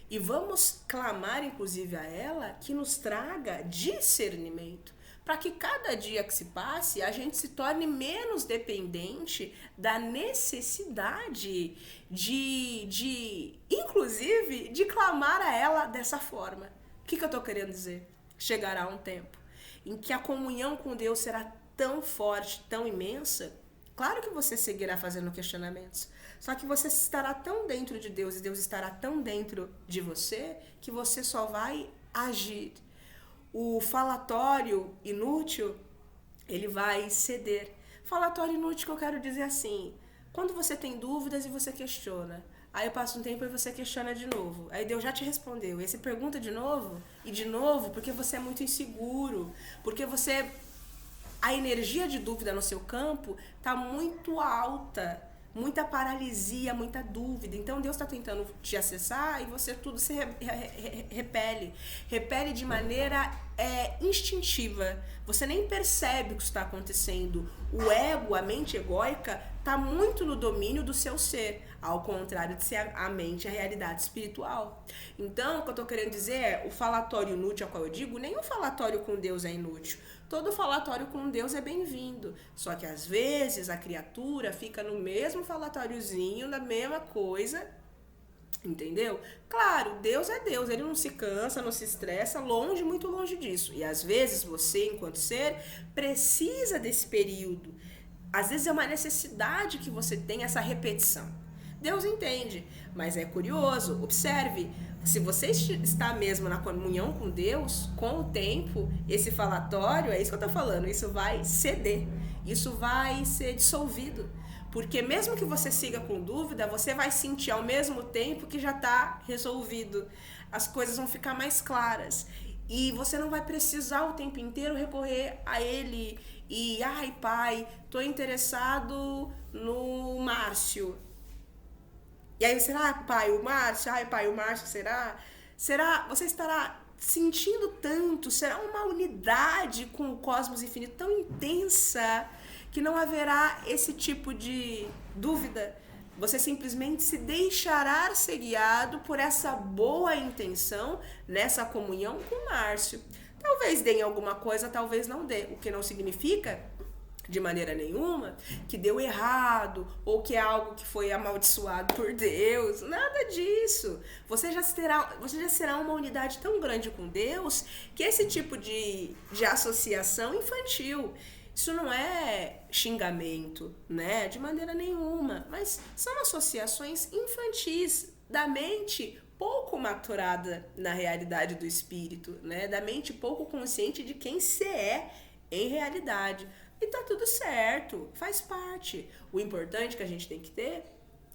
E vamos clamar, inclusive, a ela que nos traga discernimento, para que cada dia que se passe, a gente se torne menos dependente da necessidade inclusive, de clamar a ela dessa forma. O que eu estou querendo dizer? Chegará um tempo em que a comunhão com Deus será tão forte, tão imensa, Claro que você seguirá fazendo questionamentos. Só que você estará tão dentro de Deus e Deus estará tão dentro de você que você só vai agir. O falatório inútil, ele vai ceder. Falatório inútil que eu quero dizer assim, quando você tem dúvidas e você questiona, aí passa um tempo e você questiona de novo, aí Deus já te respondeu, aí você pergunta de novo, e de novo, porque você é muito inseguro, porque a energia de dúvida no seu campo está muito alta, muita paralisia, muita dúvida. Então Deus está tentando te acessar e você tudo se repele. Repele de maneira instintiva. Você nem percebe o que está acontecendo. O ego, a mente egóica, está muito no domínio do seu ser, ao contrário de ser a mente, a realidade espiritual. Então, o que eu estou querendo dizer é, o falatório inútil ao qual eu digo, nenhum falatório com Deus é inútil. Todo falatório com Deus é bem-vindo. Só que às vezes a criatura fica no mesmo falatóriozinho, na mesma coisa, entendeu? Claro, Deus é Deus, ele não se cansa, não se estressa, longe, muito longe disso. E às vezes você, enquanto ser, precisa desse período. Às vezes é uma necessidade que você tem essa repetição. Deus entende, mas é curioso, observe, se você está mesmo na comunhão com Deus, com o tempo, esse falatório, é isso que eu estou falando, isso vai ceder, isso vai ser dissolvido. Porque mesmo que você siga com dúvida, você vai sentir ao mesmo tempo que já está resolvido. As coisas vão ficar mais claras. E você não vai precisar o tempo inteiro recorrer a ele. E, ai pai, tô interessado no Márcio. E aí, será, pai, o Márcio? Ai, pai, o Márcio, será? Será? Você estará sentindo tanto? Será uma unidade com o cosmos infinito tão intensa que não haverá esse tipo de dúvida. Você simplesmente se deixará ser guiado por essa boa intenção nessa comunhão com o Márcio. Talvez dê em alguma coisa, talvez não dê. O que não significa, de maneira nenhuma, que deu errado ou que é algo que foi amaldiçoado por Deus. Nada disso. Você já será uma unidade tão grande com Deus que esse tipo de associação infantil, isso não é xingamento, né? De maneira nenhuma. Mas são associações infantis da mente pouco maturada na realidade do espírito, né? Da mente pouco consciente de quem se é em realidade. E tá tudo certo, faz parte. O importante que a gente tem que ter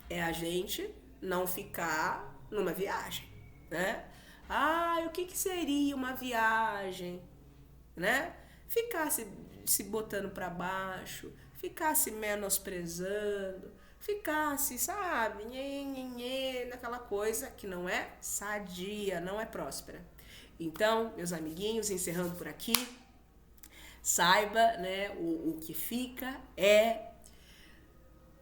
é a gente não ficar numa viagem, né? Ah, o que seria uma viagem, né? Ficar se botando para baixo, ficar se menosprezando, ficar se, sabe, naquela coisa que não é sadia, não é próspera. Então, meus amiguinhos, encerrando por aqui, saiba, né, o que fica é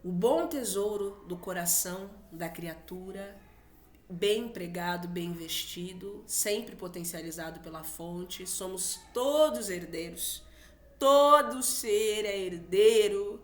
o bom tesouro do coração da criatura, bem empregado, bem investido, sempre potencializado pela fonte. Somos todos herdeiros. Todo ser é herdeiro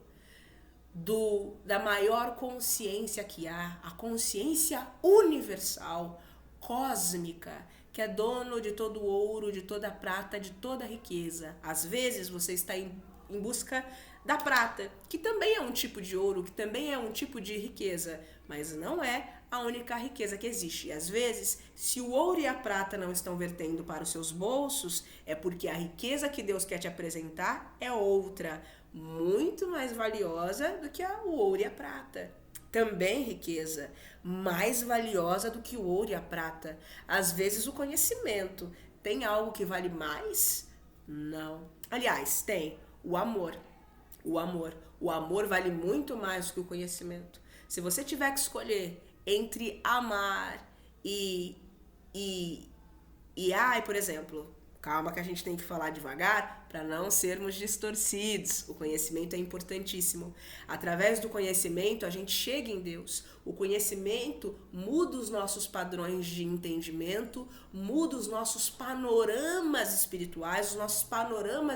da maior consciência que há, a consciência universal, cósmica, que é dono de todo o ouro, de toda a prata, de toda a riqueza. Às vezes você está em busca da prata, que também é um tipo de ouro, que também é um tipo de riqueza, mas não é a única riqueza que existe. E às vezes, se o ouro e a prata não estão vertendo para os seus bolsos, é porque a riqueza que Deus quer te apresentar é outra, muito mais valiosa do que o ouro e a prata. Também riqueza, mais valiosa do que o ouro e a prata. Às vezes o conhecimento tem algo que vale mais? Não. Aliás, tem o amor. O amor vale muito mais do que o conhecimento. Se você tiver que escolher entre amar por exemplo, calma que a gente tem que falar devagar para não sermos distorcidos. O conhecimento é importantíssimo. Através do conhecimento a gente chega em Deus. O conhecimento muda os nossos padrões de entendimento, muda os nossos panoramas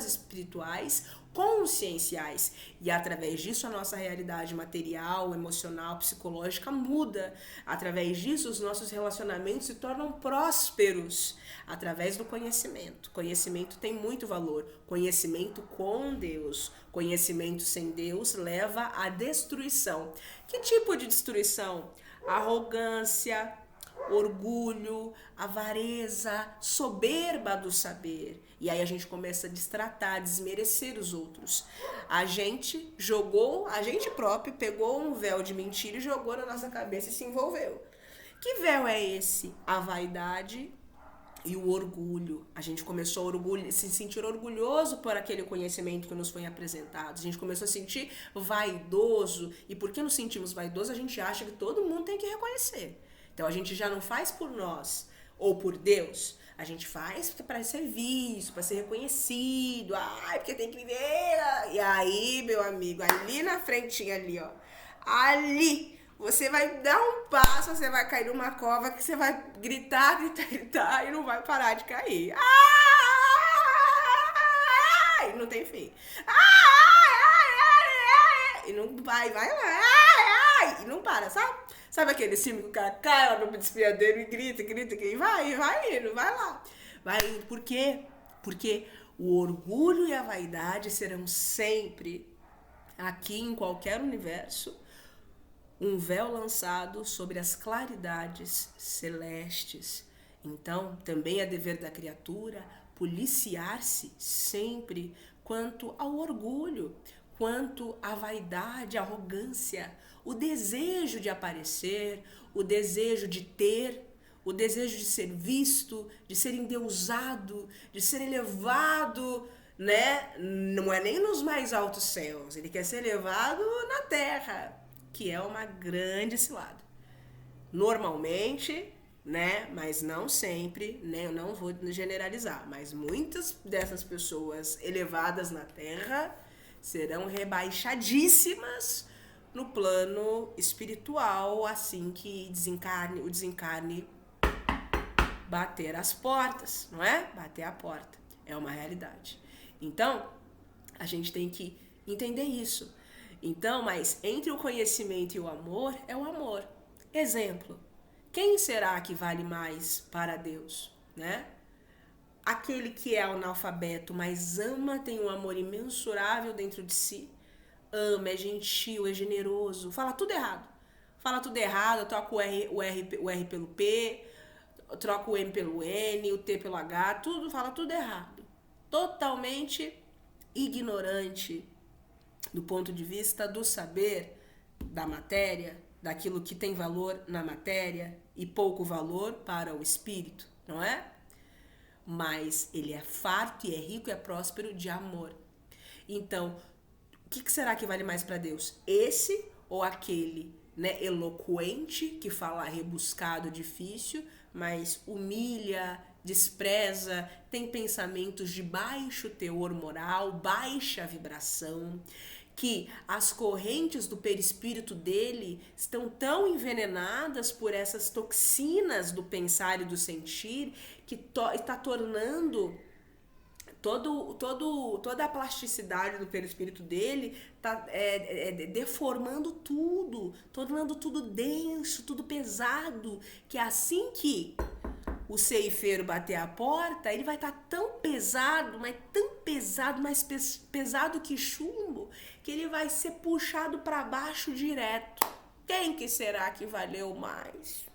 espirituais, conscienciais. E através disso a nossa realidade material, emocional, psicológica muda. Através disso os nossos relacionamentos se tornam prósperos. Através do conhecimento. Conhecimento tem muito valor. Conhecimento com Deus. Conhecimento sem Deus leva à destruição. Que tipo de destruição? Arrogância, orgulho, avareza, soberba do saber. E aí a gente começa a destratar, desmerecer os outros. A gente próprio pegou um véu de mentira e jogou na nossa cabeça e se envolveu. Que véu é esse? A vaidade e o orgulho. A gente começou a se sentir orgulhoso por aquele conhecimento que nos foi apresentado. A gente começou a sentir vaidoso. E porque nos sentimos vaidosos, a gente acha que todo mundo tem que reconhecer. Então a gente já não faz por nós ou por Deus. A gente faz para ser visto, para ser reconhecido. Ai, porque tem que viver. E aí, meu amigo, ali na frentinha ali, ó. Ali, você vai dar um passo, você vai cair numa cova que você vai gritar e não vai parar de cair. Ai, não tem fim. E não vai lá. E não para, sabe? Sabe aquele filme que o cara cai lá no desfiadeiro e grita, e vai indo, vai lá. Vai indo. Por quê? Porque o orgulho e a vaidade serão sempre, aqui em qualquer universo, um véu lançado sobre as claridades celestes. Então, também é dever da criatura policiar-se sempre quanto ao orgulho, quanto à vaidade, à arrogância, o desejo de aparecer, o desejo de ter, o desejo de ser visto, de ser endeusado, de ser elevado, né? Não é nem nos mais altos céus, ele quer ser elevado na terra, que é uma grande cilada. Normalmente, né? Mas não sempre, né? Eu não vou generalizar, mas muitas dessas pessoas elevadas na terra serão rebaixadíssimas no plano espiritual assim que o desencarne bater as portas, não é? Bater a porta. É uma realidade. Então, a gente tem que entender isso. Então, mas entre o conhecimento e o amor, é o amor. Exemplo, quem será que vale mais para Deus, né? Aquele que é analfabeto, mas ama, tem um amor imensurável dentro de si, ama, é gentil, é generoso, fala tudo errado, troca o R pelo P, troca o M pelo N, o T pelo H, fala tudo errado. Totalmente ignorante do ponto de vista do saber, da matéria, daquilo que tem valor na matéria e pouco valor para o espírito, não é? Mas ele é farto e é rico e é próspero de amor. Então, o que será que vale mais para Deus? Esse ou aquele, né, eloquente, que fala rebuscado, difícil, mas humilha, despreza, tem pensamentos de baixo teor moral, baixa vibração, que as correntes do perispírito dele estão tão envenenadas por essas toxinas do pensar e do sentir que está tornando toda a plasticidade do perispírito dele, está deformando tudo, tornando tudo denso, tudo pesado, que é assim que o ceifeiro bater a porta, ele vai estar tão pesado, mas tão pesado, mais pesado que chumbo, que ele vai ser puxado para baixo direto. Quem que será que valeu mais?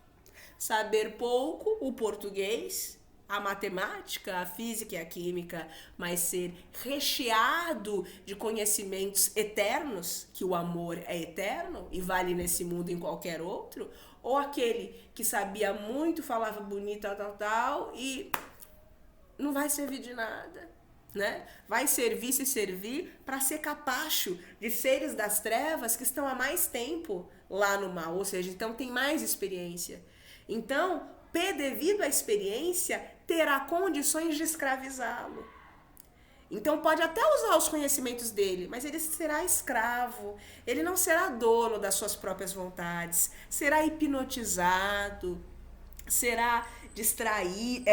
Saber pouco, o português, a matemática, a física e a química, mas ser recheado de conhecimentos eternos, que o amor é eterno e vale nesse mundo e em qualquer outro, ou aquele que sabia muito, falava bonito, tal, e não vai servir de nada, né? Vai servir, se servir para ser capacho de seres das trevas que estão há mais tempo lá no mal, ou seja, então tem mais experiência. Então, devido à experiência, terá condições de escravizá-lo. Então pode até usar os conhecimentos dele, mas ele será escravo, ele não será dono das suas próprias vontades, será hipnotizado, será distraído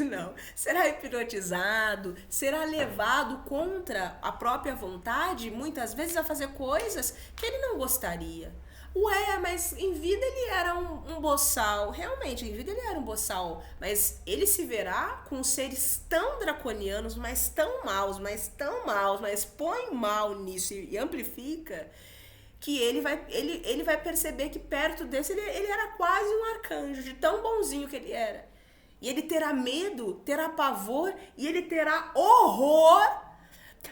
não, será hipnotizado, será levado contra a própria vontade, muitas vezes a fazer coisas que ele não gostaria. Ué, mas em vida ele era um boçal. Realmente, em vida ele era um boçal. Mas ele se verá com seres tão draconianos, mas tão maus, mas põe mal nisso e amplifica, que ele vai perceber que perto desse ele era quase um arcanjo, de tão bonzinho que ele era. E ele terá medo, terá pavor e ele terá horror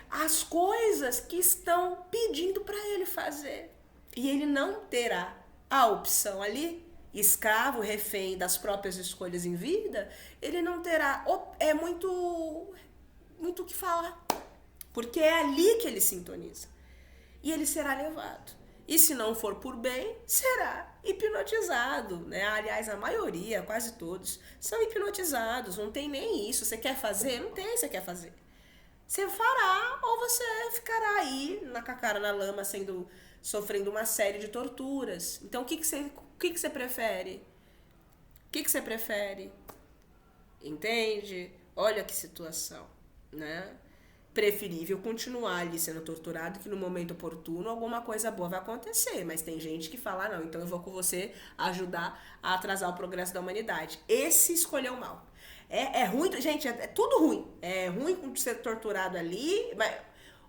às coisas que estão pedindo para ele fazer. E ele não terá a opção ali, escravo, refém das próprias escolhas em vida, ele não terá, muito o que falar, porque é ali que ele sintoniza. E ele será levado. E se não for por bem, será hipnotizado, né? Aliás, a maioria, quase todos, são hipnotizados, não tem nem isso. Você quer fazer? Não tem, você quer fazer. Você fará ou você ficará aí na cara na lama sofrendo uma série de torturas. Então, o que você prefere? O que você prefere? Entende? Olha que situação, né? Preferível continuar ali sendo torturado, que no momento oportuno alguma coisa boa vai acontecer. Mas tem gente que fala, não, então eu vou com você ajudar a atrasar o progresso da humanidade. Esse escolheu mal. É ruim, gente, é tudo ruim. É ruim ser torturado ali,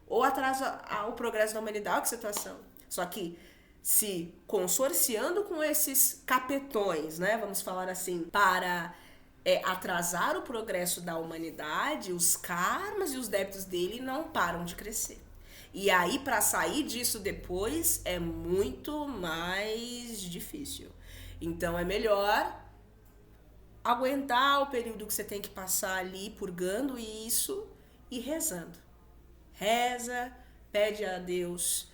ou atrasa o progresso da humanidade, que situação. Só que se consorciando com esses capetões, né, vamos falar assim, para atrasar o progresso da humanidade, os karmas e os débitos dele não param de crescer. E aí, para sair disso depois, é muito mais difícil. Então, é melhor aguentar o período que você tem que passar ali purgando isso e rezando. Reza, pede a Deus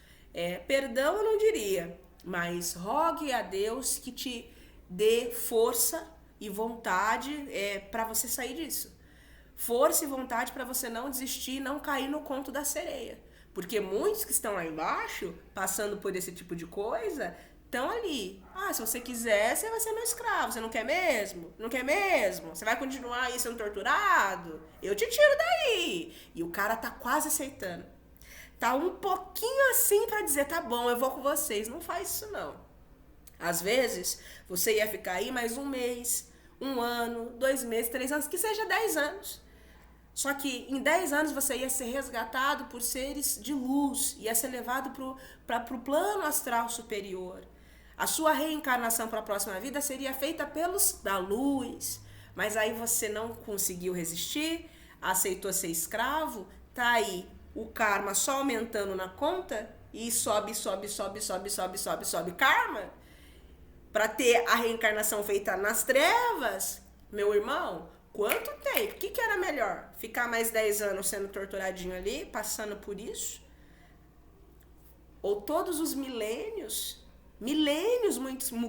perdão, eu não diria, mas rogue a Deus que te dê força e vontade para você sair disso. Força e vontade para você não desistir, não cair no conto da sereia. Porque muitos que estão lá embaixo, passando por esse tipo de coisa, estão ali. Se você quiser, você vai ser meu escravo. Você não quer mesmo? Não quer mesmo? Você vai continuar aí sendo torturado? Eu te tiro daí. E o cara tá quase aceitando. Tá um pouquinho assim pra dizer, tá bom, eu vou com vocês. Não faz isso, não. Às vezes, você ia ficar aí mais um mês, 1 ano, 2 meses, 3 anos, que seja 10 anos. Só que em 10 anos você ia ser resgatado por seres de luz, ia ser levado pro plano astral superior. A sua reencarnação para a próxima vida seria feita pelos da luz. Mas aí você não conseguiu resistir, aceitou ser escravo, tá aí o karma só aumentando na conta e sobe karma para ter a reencarnação feita nas trevas. Meu irmão, quanto tempo? O que era melhor? Ficar mais 10 anos sendo torturadinho ali, passando por isso? Ou todos os milênios,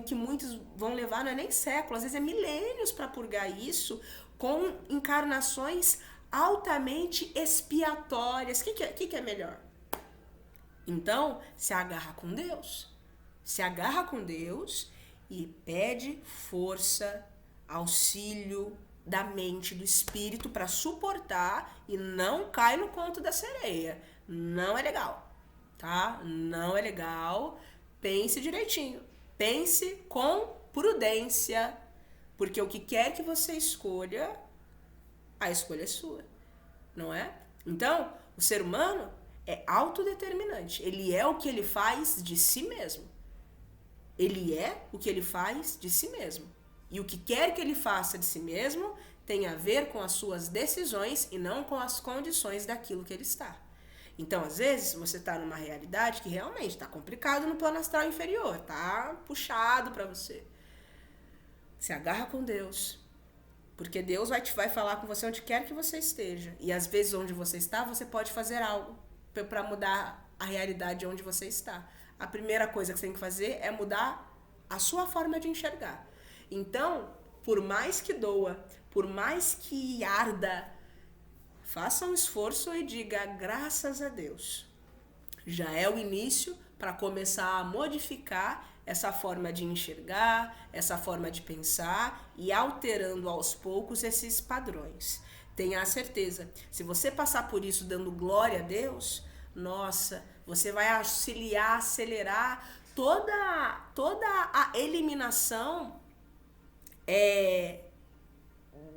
que muitos vão levar, não é nem séculos, às vezes é milênios para purgar isso, com encarnações altamente expiatórias. O que é melhor? Então, se agarra com Deus. Se agarra com Deus e pede força, auxílio da mente, do espírito para suportar e não cai no conto da sereia. Não é legal, tá? Não é legal. Pense direitinho. Pense com prudência, porque o que quer que você escolha, a escolha é sua, não é? Então, o ser humano é autodeterminante. Ele é o que ele faz de si mesmo. Ele é o que ele faz de si mesmo. E o que quer que ele faça de si mesmo tem a ver com as suas decisões e não com as condições daquilo que ele está. Então, às vezes, você está numa realidade que realmente está complicado no plano astral inferior, tá puxado para você. Se agarra com Deus, porque Deus vai falar com você onde quer que você esteja. E às vezes, onde você está, você pode fazer algo para mudar a realidade onde você está. A primeira coisa que você tem que fazer é mudar a sua forma de enxergar. Então, por mais que doa, por mais que arda, faça um esforço e diga graças a Deus. Já é o início para começar a modificar essa forma de enxergar, essa forma de pensar e alterando aos poucos esses padrões. Tenha a certeza, se você passar por isso dando glória a Deus, nossa, você vai auxiliar, acelerar toda a eliminação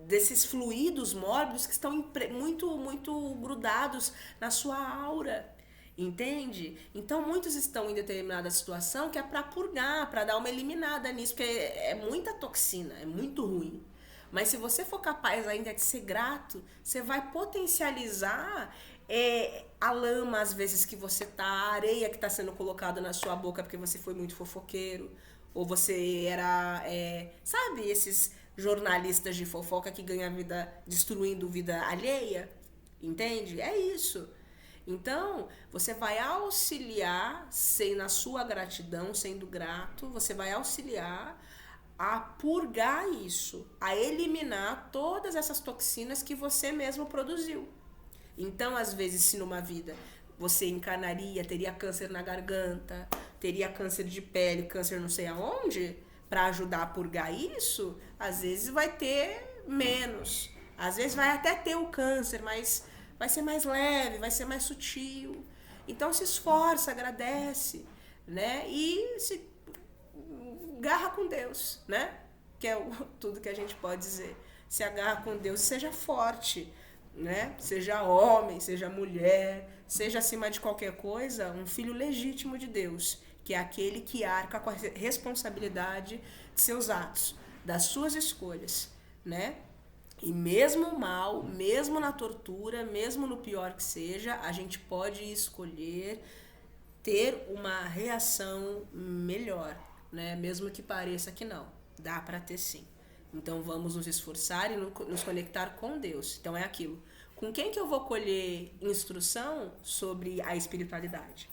desses fluidos mórbidos que estão muito grudados na sua aura. Entende? Então muitos estão em determinada situação que é para purgar, para dar uma eliminada nisso, porque é muita toxina, é muito ruim. Mas se você for capaz ainda de ser grato, você vai potencializar a lama, às vezes, que você tá, a areia que está sendo colocada na sua boca porque você foi muito fofoqueiro, ou você era, sabe, esses jornalistas de fofoca que ganham vida destruindo vida alheia? Entende? É isso. Então, você vai auxiliar, na sua gratidão, sendo grato, você vai auxiliar a purgar isso, a eliminar todas essas toxinas que você mesmo produziu. Então, às vezes, se numa vida você encarnaria, teria câncer na garganta, teria câncer de pele, câncer não sei aonde, para ajudar a purgar isso, às vezes vai ter menos. Às vezes vai até ter o câncer, mas vai ser mais leve, vai ser mais sutil. Então se esforça, agradece, né? E se agarra com Deus, né? Que é tudo que a gente pode dizer. Se agarra com Deus, seja forte, né? Seja homem, seja mulher, seja acima de qualquer coisa, um filho legítimo de Deus, que é aquele que arca com a responsabilidade de seus atos, das suas escolhas, né? E mesmo mal, mesmo na tortura, mesmo no pior que seja, a gente pode escolher ter uma reação melhor, né? Mesmo que pareça que não, dá para ter sim. Então vamos nos esforçar e nos conectar com Deus. Então é aquilo. Com quem que eu vou colher instrução sobre a espiritualidade?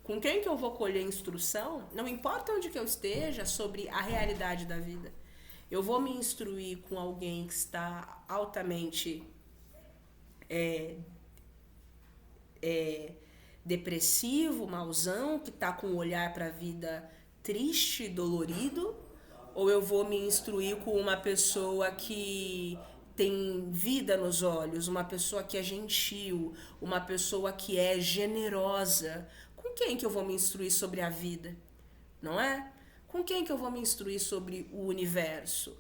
Com quem que eu vou colher instrução, não importa onde que eu esteja, sobre a realidade da vida. Eu vou me instruir com alguém que está altamente depressivo, mauzão, que está com um olhar para a vida triste, dolorido, ou eu vou me instruir com uma pessoa que tem vida nos olhos, uma pessoa que é gentil, uma pessoa que é generosa? Com quem que eu vou me instruir sobre a vida? Não é? Com quem que eu vou me instruir sobre o universo?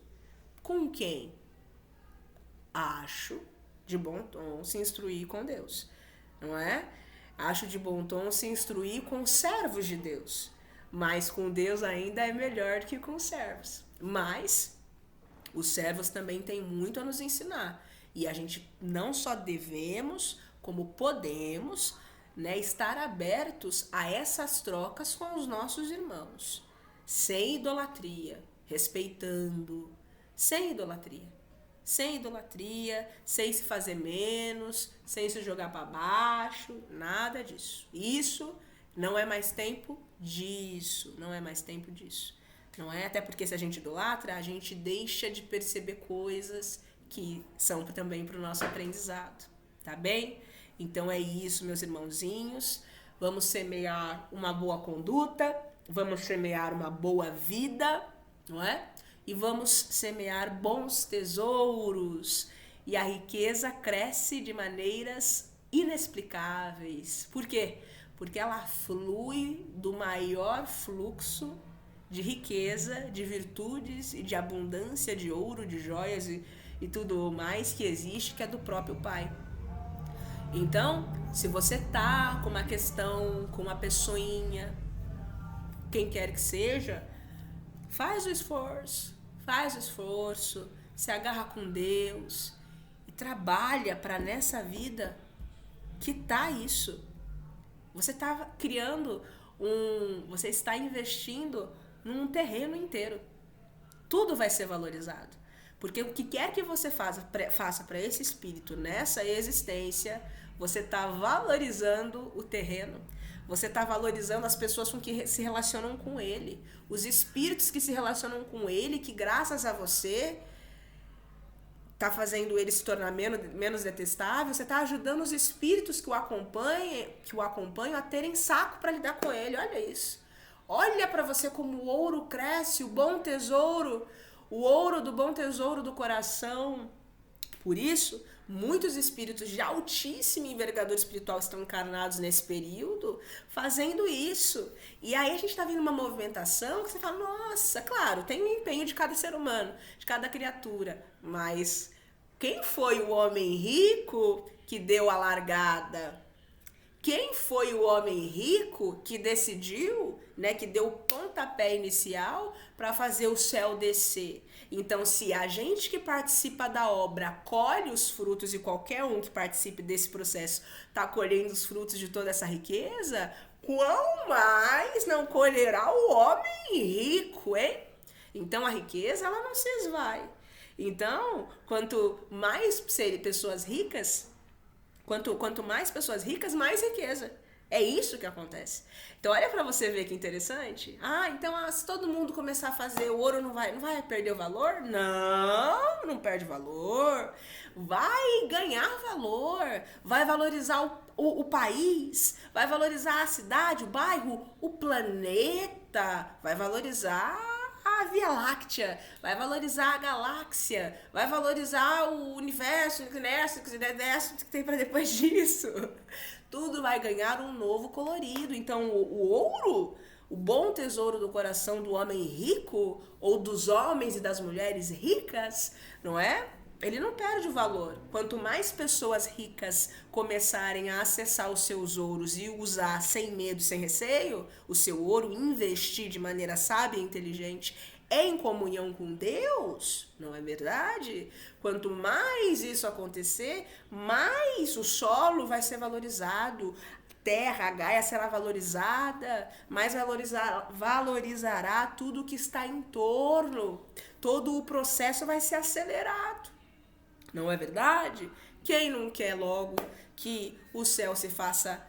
Com quem? Acho de bom tom se instruir com Deus, não é? Acho de bom tom se instruir com servos de Deus, mas com Deus ainda é melhor que com servos. Mas os servos também têm muito a nos ensinar, e a gente não só devemos, como podemos, né, estar abertos a essas trocas com os nossos irmãos, sem idolatria, respeitando, sem idolatria, sem se fazer menos, sem se jogar para baixo, nada disso. Isso não é mais tempo disso, não é mais tempo disso. Não é? Até porque se a gente idolatra, a gente deixa de perceber coisas que são também para o nosso aprendizado, tá bem? Então é isso, meus irmãozinhos. Vamos semear uma boa conduta, vamos semear uma boa vida, não é? E vamos semear bons tesouros. E a riqueza cresce de maneiras inexplicáveis. Por quê? Porque ela flui do maior fluxo de riqueza, de virtudes e de abundância de ouro, de joias e tudo mais que existe, que é do próprio Pai. Então, se você tá com uma questão, com uma pessoinha, quem quer que seja, faz o esforço, se agarra com Deus e trabalha para nessa vida quitar isso. Você está criando você está investindo num terreno inteiro. Tudo vai ser valorizado. Porque o que quer que você faça para esse espírito nessa existência, você está valorizando o terreno. Você está valorizando as pessoas com que se relacionam com ele. Os espíritos que se relacionam com ele, que graças a você tá fazendo ele se tornar menos detestável, você tá ajudando os espíritos que o acompanham a terem saco para lidar com ele. Olha isso. Olha para você como o ouro cresce, o bom tesouro, o ouro do bom tesouro do coração. Por isso, muitos espíritos de altíssima envergadura espiritual estão encarnados nesse período fazendo isso. E aí a gente está vendo uma movimentação que você fala, nossa, claro, tem o empenho de cada ser humano, de cada criatura, mas quem foi o homem rico que deu a largada? Quem foi o homem rico que decidiu, né, que deu o pontapé inicial para fazer o céu descer? Então, se a gente que participa da obra colhe os frutos, e qualquer um que participe desse processo está colhendo os frutos de toda essa riqueza, quão mais não colherá o homem rico, hein? Então, a riqueza, ela não se esvai. Então, quanto mais pessoas ricas, Quanto mais pessoas ricas, mais riqueza. É isso que acontece. Então, olha para você ver que interessante. Então se todo mundo começar a fazer, o ouro não vai perder o valor? Não perde valor. Vai ganhar valor. Vai valorizar o país, vai valorizar a cidade, o bairro, o planeta. Vai valorizar a Via Láctea, vai valorizar a galáxia, vai valorizar o universo que tem para depois disso. Tudo vai ganhar um novo colorido. Então, o ouro, o bom tesouro do coração do homem rico, ou dos homens e das mulheres ricas, não é? Ele não perde o valor. Quanto mais pessoas ricas começarem a acessar os seus ouros e usar sem medo, sem receio, o seu ouro, investir de maneira sábia e inteligente em comunhão com Deus, não é verdade? Quanto mais isso acontecer, mais o solo vai ser valorizado, terra, a Gaia será valorizada, mais valorizará tudo que está em torno, todo o processo vai ser acelerado. Não é verdade? Quem não quer logo que o céu se faça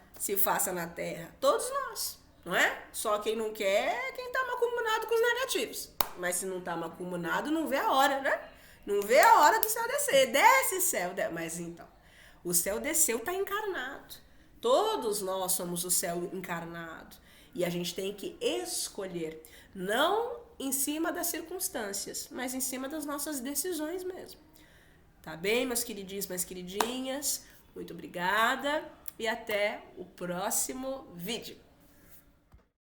na terra? Todos nós, não é? Só quem não quer é quem está macumunado com os negativos. Mas se não está macumunado, não vê a hora, né? Não vê a hora do céu descer. Desce, céu. Mas então, o céu desceu, está encarnado. Todos nós somos o céu encarnado. E a gente tem que escolher, não em cima das circunstâncias, mas em cima das nossas decisões mesmo. Tá bem, meus queridinhos, minhas queridinhas? Muito obrigada e até o próximo vídeo.